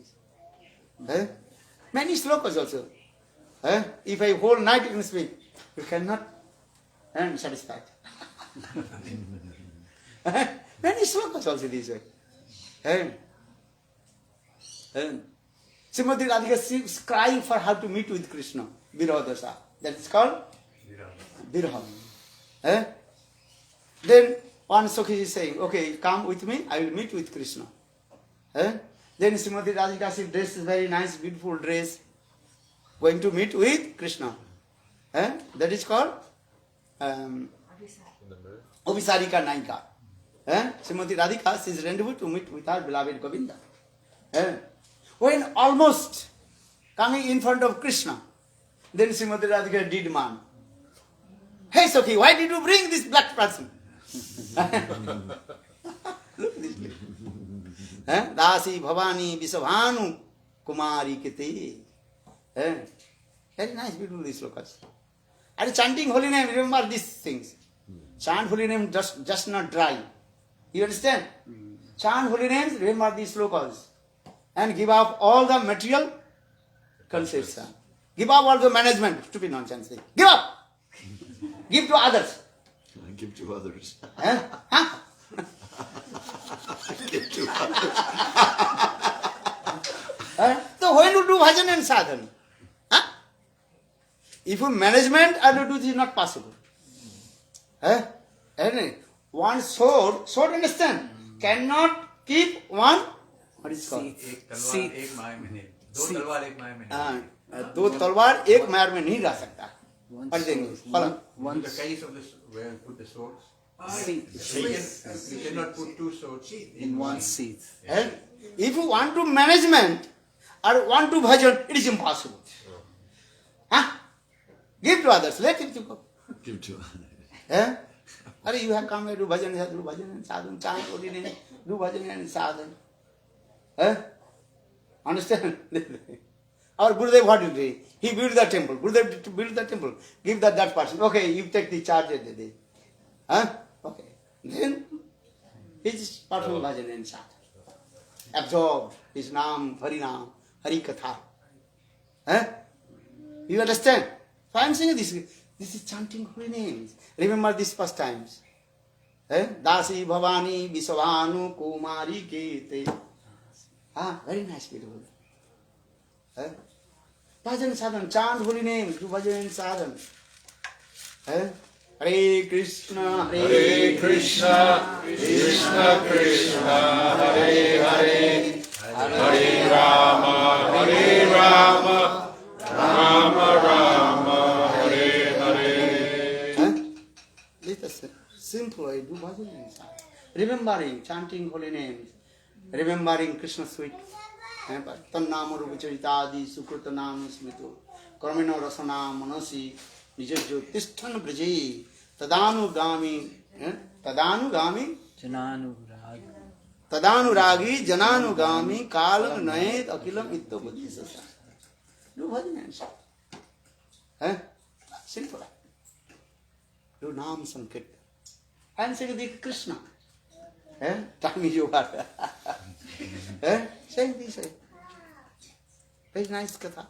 this. Many slokas also. If I whole night can speak, you cannot satisfy. Many slokas also this way. Srimati Radhika, she is crying for how to meet with Krishna. Virah-dasa. That is called Virah. Then one Sakhi is saying, okay, come with me, I will meet with Krishna. Then Srimati Radhika, she dresses very nice, beautiful dress, going to meet with Krishna. That is called Abhisarika Naika. Srimati Radhika, she is rendezvous to meet with her beloved Govinda. When almost coming in front of Krishna, then Srimati Radhika did man. Hey Sakhi, why did you bring this black person? Look at this. Dasi Bhavani Visabhanu Kumari Kiti. Very nice, beautiful these slokas. And chanting holy name, remember these things. Chant holy name, just not dry. You understand? Chant holy names, remember these slokas. And give up all the material concepts. Give up all the management. Stupid nonsense. Give up! Give to others. Give to others. Give to others. So when you do bhajan and sadhan? If you management and you do this is not possible. One sword, understand, cannot keep one, what is called? दो तलवार एक मार में नहीं रह सकता. What is English? Follow. In the case of this, where we put the swords, you cannot put two swords in one seat. If you want to management or want to bhajan, it is impossible. Give to others, let it to go. Give to others. You have come here to bhajan and sadhan, chant holy name, do bhajan and sadhan. Understand? Our Gurudev, what do you do? He built the temple. Gurudev to build the temple. Give that person. Okay, you take the charge of the day. Okay. Then he is performing bhajan and sadhan. Absorbed his Naam, Harinam, Harikatha. You understand? So I am saying this is chanting holy names. Remember these first times. Dasi Bhavani Visavanu Kumari Kete. Very nice, beautiful. Bhajan sadhan, chant holy names, do bhajan and sadhan. Hare Krishna, Hare Krishna, Krishna Krishna, Hare Hare, Hare Rama, Hare Rama, Rama Rama, Hare Hare. This is simple way, do bhajan and sadhan. Remembering, chanting holy names, remembering Krishna's sweet. Tannam Rupacharitadi Sukrita Nam Smito Karmino Rasana Manasi Nijajo Tishtan Braji Tadanu Gami Tadanu Ragi Jananu Gami Kalam Naed Akilam Itto Budhisasa. Do bhajan and sadhan. Simple. Do Nam Sankirtan. And say the Krishna. Tell me you are. Say this. Very nice katha.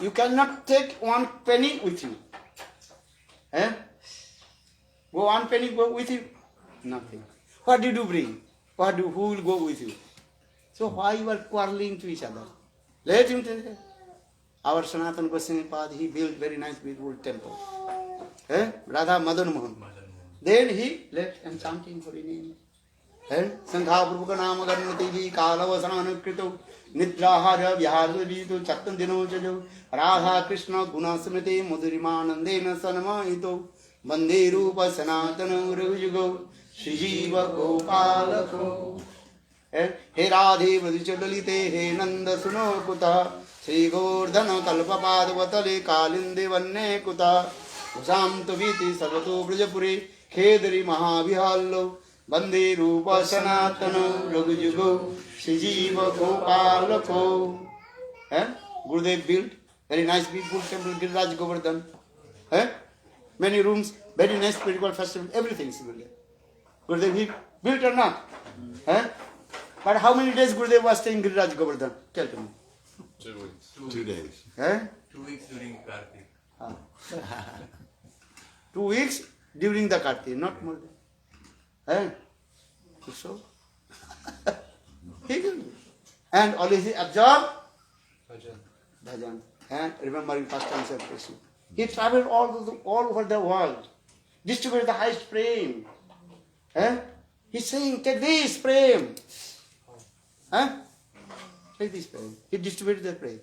You cannot take one penny with you. Go one penny go with you? Nothing. What did you bring? Who will go with you? So why you are quarreling to each other? Let him tell you. Our Sanatana Goswami Pad, he built very nice beautiful temple. Radha Madan Mohan. Then he left and chanting holy name. Sankha Purvaka Nama Garnati Kalavasana Krito Nidrahara Vyahadvito Chatan Dino Jajo Radha Krishna Guna Smriti Mudurimanandena Sanama Ito Bande Rupa Sanatana Rujugo Shijiva Gopalako He Radhe Vrajavasis He Nanda Suno Kuta Sri Gordhana Kalpapad Vatale Kalinde Vanne Kuta Usam Taviti Sarvato Vrajapuri Khedari Mahavihallo Bande Rupa Sanatana Raghujugo Shijiva Gopalako. Gurudev built very nice beautiful temple Giriraj Govardhan. Many rooms, very nice spiritual festival, everything is built. Gurudev he built or not? But how many days Gurudev was staying in Giriraj Govardhan? Tell me. 2 weeks. 2 days. 2 weeks during Kartik. 2 weeks during the Kartik, not more than. So, He will do. And always he absorb bhajan and remembering pastimes of Krishna. He traveled all over the world, distributed the highest prem. He's saying, take this prem. Take this prem. He distributed the prem.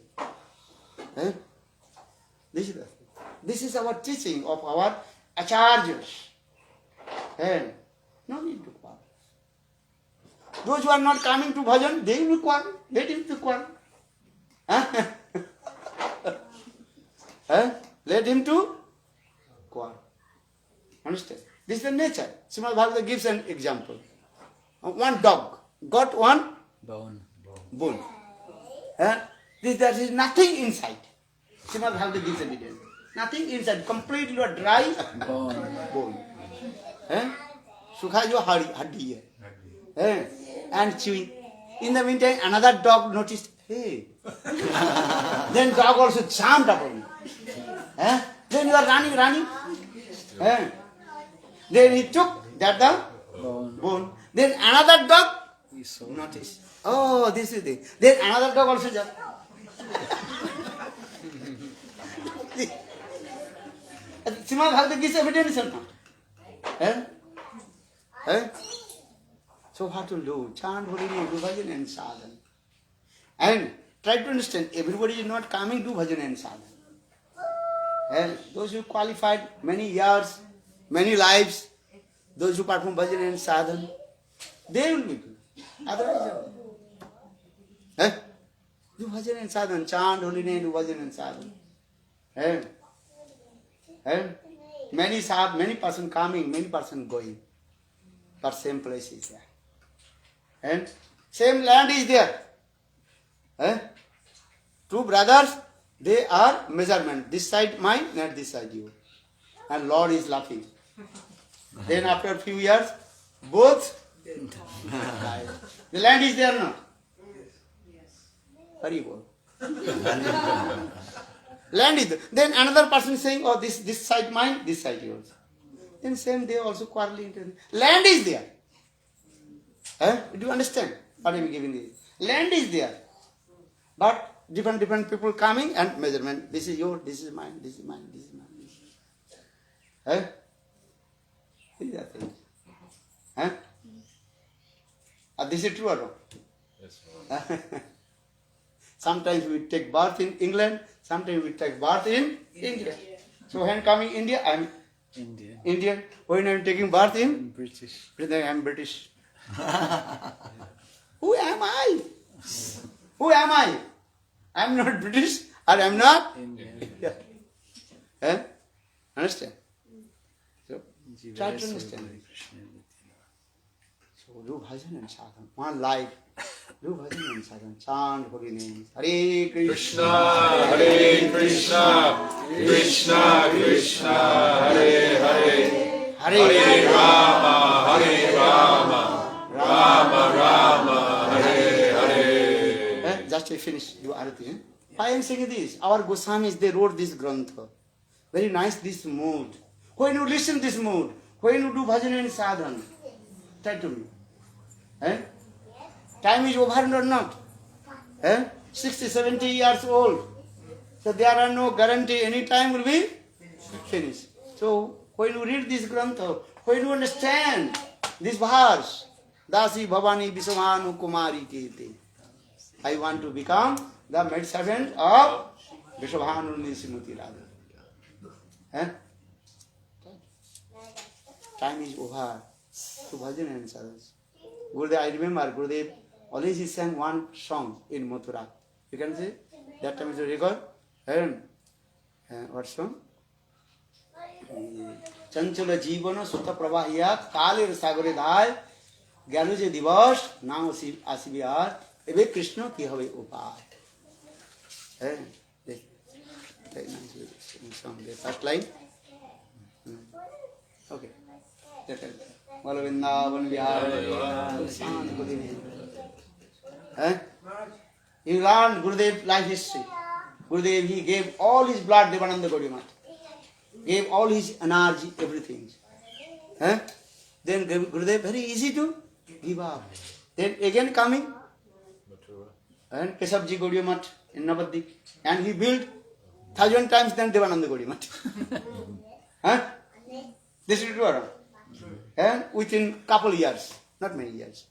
This is our teaching of our acharyas. No need to quarrel. Those who are not coming to bhajan, they will quarrel. Let him to quarrel. Let him to quarrel. Understand? This is the nature. Srimati-bhagavata gives an example. One dog got one bone. There is nothing inside. Srimati-bhagavata gives a detail. Nothing inside. Completely dry bone. Sukha jo haddi hai. And chewing. In the meantime, another dog noticed, hey. Then dog also jumped upon me. Then you are running. Then he took that bone. Then another dog noticed. Oh, this is it. Then another dog also jumped. Srimati-bhagavata gives evidence or not? So what to do? Chant, holy name, do bhajan and sadhan. And try to understand, everybody is not coming to bhajan and sadhan. Those who qualified many years, many lives, those who perform bhajan and sadhan, they will be good. Otherwise, do bhajan and sadhan, chant, holy name, do bhajan and sadhan. Many person coming, many person going. But same place is there. And same land is there. Two brothers, they are measurement. This side mine, not this side you. And Lord is laughing. Then after a few years, both died. The land is there now. Very well. Land is there. Then another person is saying, oh, this side mine, this side yours. Then same they also quarreling. Land is there. Do you understand what I am giving you? Land is there. But different people coming and measurement. This is yours, this is mine, this is mine, this is mine. These are things. This is true or no? Yes. Sometimes we take birth in England, sometimes we take birth in India. So when coming India, I am Indian. When I am taking birth in British. I am British. Who am I? Who am I? I am not British or I am not Indian. Understand? So try to understand. So do bhajan and sadhan. One life. Do bhajan and sadhan. Chant holy names. Hare Krishna, Hare Krishna, Krishna Krishna, Hare Hare, Hare Rama, Rama Rama, Hare Hare. Just to finish, do arati. Why I am saying this? Our Goswamis, they wrote this grantha. Very nice, this mood. When you listen this mood, when you do bhajan and sadhan, try to me. Time is over or not? 60, 70 years old. So there are no guarantee any time will be finished. So when you read this grantha, when you understand this verse, Dasi Bhavani Vishamanu Kumari Kete, I want to become the maid servant of Vishamanu Srimati Radha. Time is over. So bhajan and sadhan. Gurudev, I remember Gurudev always he sang one song in Mathura. You can see that time is a record. What song? Chanchula Jivana Sutta Prabhahiya Kalir Sagare Dhai Gyanuje Divas Nam Asibiyar Ebe Krishna Ki Have Upay. Very nice song. The first line. Okay. Malavindavan Vihar. You learn Gurudev life history. Gurudev, he gave all his blood, Devananda Gaudiya gave all his energy, everything. Then Gurudev, very easy to give up. Then again coming, and Keshavji Gaudiya Math in Navadvip. And he built 1,000 times than Devananda Gaudiya Math. This is true. And within couple years, not many years.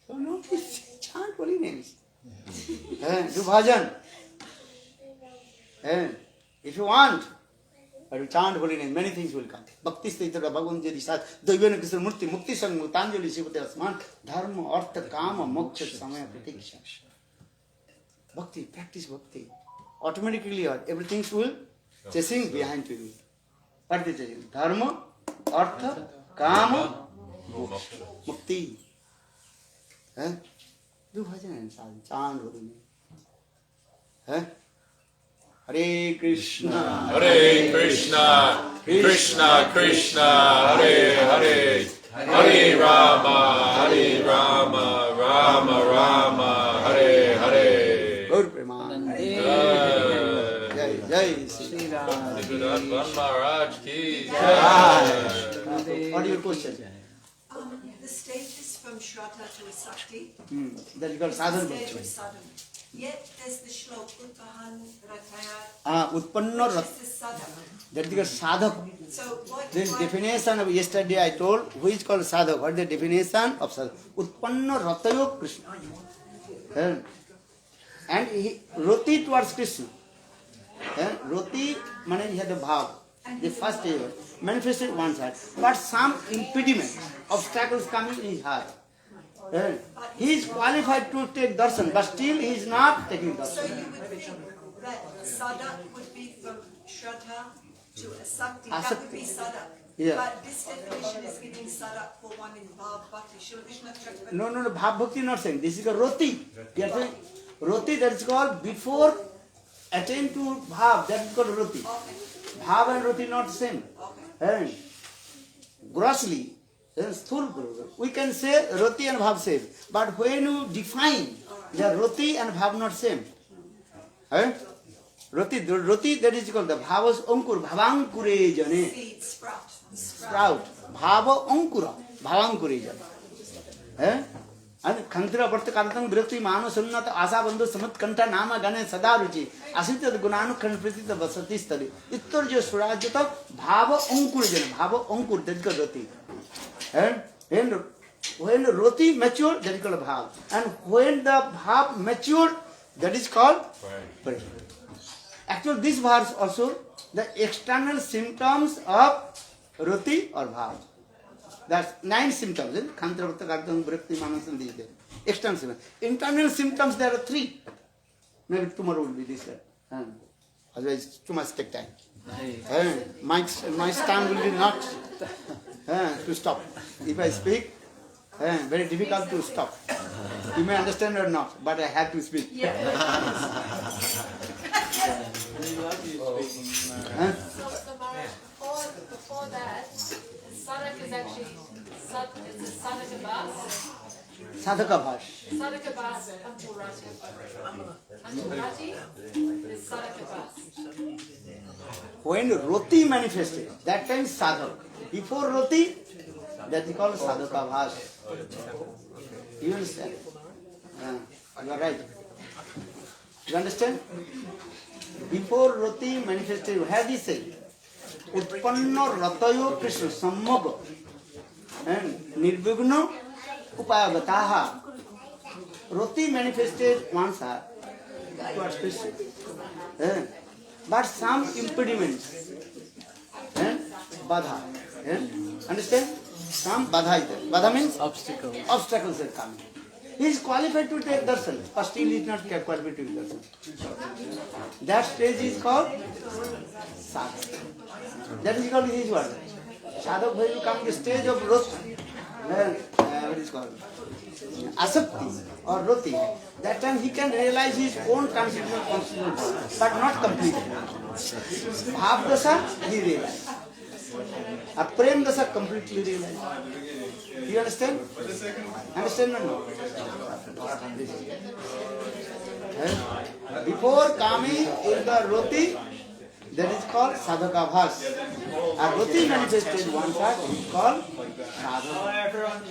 So no, please chant holy names. Do bhajan. If you want, to chant holy names, many things will come. Bhakti Staitra Bhagavan Jadi Sat, Daivana Krishna Murti, Mukti Sang Mutanjali Sivate Asman, Dharma, Artha, Kama, Moksha, Samaya, Pratiksha. Bhakti, practice bhakti. Automatically everything will chasing behind you. What is it? Dharma, Artha, Kama, Moksha, Mukti. Do bhajan and chant holy name. Hare Krishna, Hare Krishna, Krishna Krishna, Hare Hare, Hare Rama, Rama Rama, Hare Hare. Gaur Prema. Jai Jai Sri Ram. Maharaj ki What is your question? The stages from Shraddha to Asakti. That is called sadhan Stage bhakti. of sadhan. Yet there's the shlok Utpahan Ratayat. Utpanno Which is the sadhan. that is called sadhak. So what? This definition of yesterday I told, which is called sadhak. What is the definition of sadhak? Utpanno ratayo Krishna. And he roti towards Krishna. Roti means he had the bhav. The first day manifested one side. But some impediment, obstacles coming in his heart. He is qualified to take darshan, but still he is not taking So darshan. you would think that sadhak would be from Shraddha to Asakti. That would be sadhak. Yeah. But this definition is giving sadhak for one in bhava-bhakti. Shri Krishna Chakravarti. No, bhava-bhakti not saying. This is called roti. We are saying roti, that is called before attain to bhav, that is called roti. Bhav and roti not the same. And grossly, we can say roti and bhav same. But when you define, the roti and bhav not same. Roti, that is called the bhavas ankur, bhavankure jane. Seed, sprout. Sprout. Bhava ankura, bhavankure jane. And Kantira Bharta Kartam Bhakti Mano Sunnata Asa Bandhu Samat Kanta Nama Gane Sadaruchi Asita the Gunanu Kanpriti Vasati study. Itturja Surajata Bhava Ankur Jana, Bhava Ankur, that is called roti. And when roti matured, that is called bhav. And when the bhav matured, that is called prema. Actually, this verse also the external symptoms of roti or bhav. That's 9 symptoms. Khantra Bhatta Kartam Bhakti Manasan these days. External symptoms. Internal symptoms there are 3. Maybe tomorrow will be this. Otherwise, too much take time. My time will be not to stop. If I speak, very difficult to stop. You may understand or not, but I have to speak. So before that, sadhak is actually it's a sadhana-bhakti. Sadhaka bhash. Sadhana-bhakti Anurati is sadhana-bhakti. When roti manifested, that time sadhak. Before roti, that is called sadhaka bhash. You understand? You are right. You understand? Before roti manifested, what did he say? Utpanno ratayo Krishna sammoga and nirvigno upayagataha. Roti manifested one side towards Krishna. But some impediments and badha. Understand? Some badha is there. Badha means obstacles. Obstacles are coming. He is qualified to take darshan, but still he is not qualified to take darshan. That stage is called sadhak. That is called his word. Sadhak, when you come to the stage of roti, what is called? Asakti or roti. That time he can realize his own consciousness, but not completely. Bhav dasa, he realized. A prem dasa completely realized. You understand? Understand or no? Before coming in the roti, That is called sadhaka bhas. And what is manifested one part is called sadhana.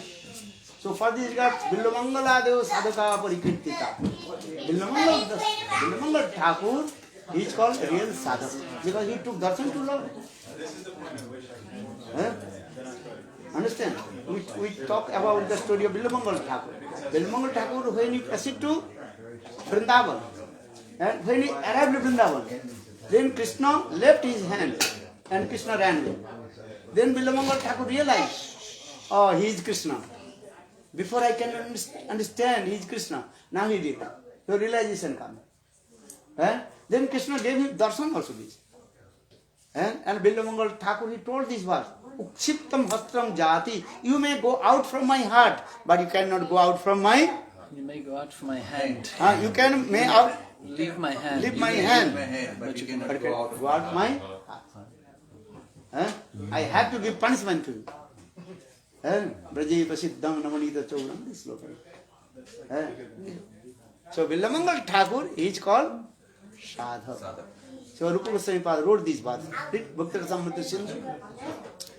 So for this regard, Billamangala Deo Sadhaka Parikirtita. Billamangal Thakur is called real sadhaka because he took darshan to Lord. Understand? We talk about the story of Billamangal Thakur. Billamangal Thakur, when he proceeded to Vrindavan, and when he arrived at Vrindavan, then Krishna left his hand and Krishna ran away. Then Billamangal Thakur realized, oh, he is Krishna. Before I can understand, he is Krishna. Now he did. So realization comes. Then Krishna gave him darshan also this. And Billamangal Thakur, he told this verse, Ukshiptam hastram jati, you may go out from my heart, but you cannot go out from my... You may go out from my hand. You can may out... Leave my hand. Leave my hand. But you cannot go out. Go out my heart. I have to give punishment to you. Vrajavasis namanita chauram, this sloka. So Billamangal Thakur is called sadhaka. So Rupa Goswami Pada wrote this verse. Read Bhakti Rasamrita Sindhu.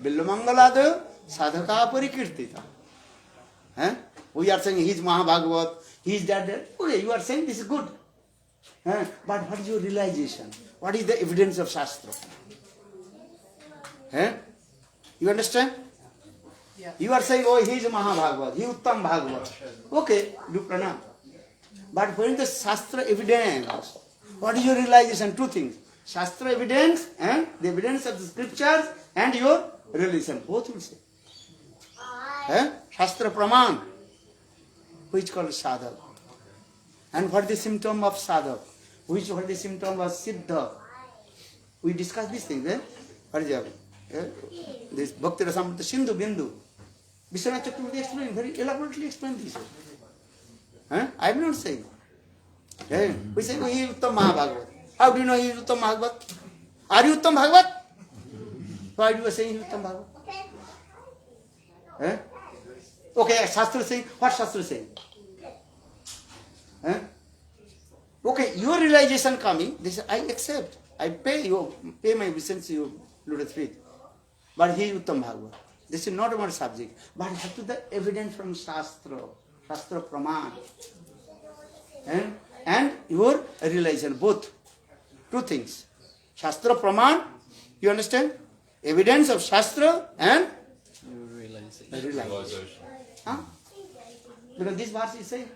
Billamangalada sadhaka parikirtita. We are saying he is Mahabhagavat, he is that. Okay, you are saying this is good. But what is your realization? What is the evidence of Shastra? You understand? Yeah. You are saying, oh, he is Mahabhagavat, he is Uttam Bhagavat. Okay, do pranam. But when the Shastra evidence, what is your realization? Two things. Shastra evidence and the evidence of the scriptures and your realization. Both will say. Shastra praman, which is called sadhak. And what is the symptom of sadhak? What is the symptom of siddha? We discussed these things. What is that? This Bhakti Rasamrita Sindhu Bindu. Vishwanath Chakravarti explained, very elaborately explained this. I am not saying. We say, oh, he is Uttam Mahabhagavat. How do you know he is Uttam Bhagavat? Are you Uttam Bhagavat? Why do you say he is Uttam Bhagavat? Okay, Shastra is saying, what Shastra is saying? Okay, your realization coming, this I accept. I pay my obeisance to your lotus feet. But he is Uttam Bhagavat. This is not our subject. But have to the evidence from Shastra. Shastra Praman. And your realization, both. Two things. Shastra Praman, you understand? Evidence of Shastra and realization. Because this verse is saying,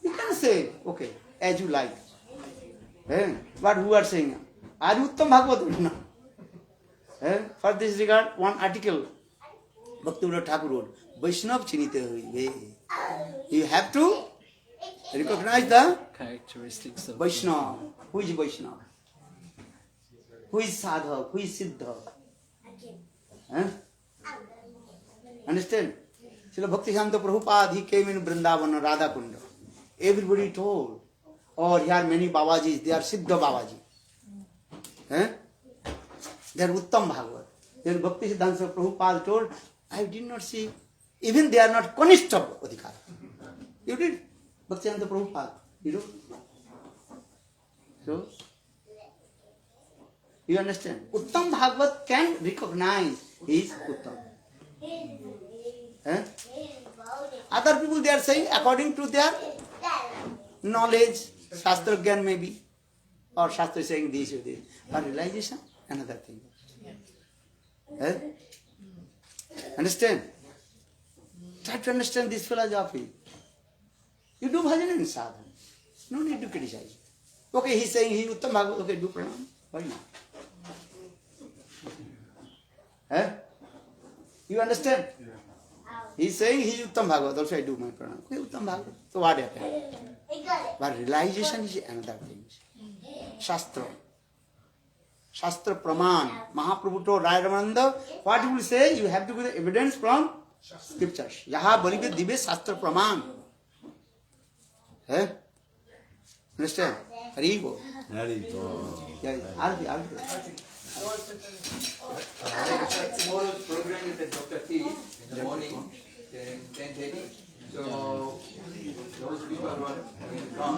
you can say, okay, as you like. But who are saying, are you Uttam Bhagavat or not? For this regard, one article, Bhaktivinoda Thakur wrote, Vaishnav Chinite Hoibe. You have to recognize the Characteristics of Vaishnava. Who is Vaishnava? Who is Sadhak? Who is Siddha? Understand? Srila Bhakti-siddhanta Prabhupada, he came in Vrindavan, Radha Kunda. Everybody told, oh, here are many Babajis, they are Siddha Babaji. They are Uttam Bhagavat. Then Bhakti-siddhanta Prabhupada told, I did not see, even they are not Kanishta Adhikara. You did? Bhakti-siddhanta Prabhupada. You know? So, you understand? Uttam Bhagavat can recognize his Uttam. Other people they are saying according to their knowledge, Shastra Gyan maybe, or Shastra is saying this or this. But realization, another thing. Understand? Try to understand this philosophy. You do bhajan and sadhan. No need to criticize. Okay, he is saying he is Uttam Bhagavat. Okay, do pranam. Why not? You understand? He is saying he is Uttam Bhagavat. Also I do my pranam. Okay, Uttam Bhagavat. So what happened? But realization is another thing. Shastra. Shastra Praman. Mahaprabhu told Radharani, what you will say, you have to give the evidence from scriptures. Yaha balibe dibe Shastra Praman. Understand? Hari Bo. Hari Bo. Yeah, I'll be. Tomorrow's program is at Dr. T in the morning, 10:30. So, those people who are going to come.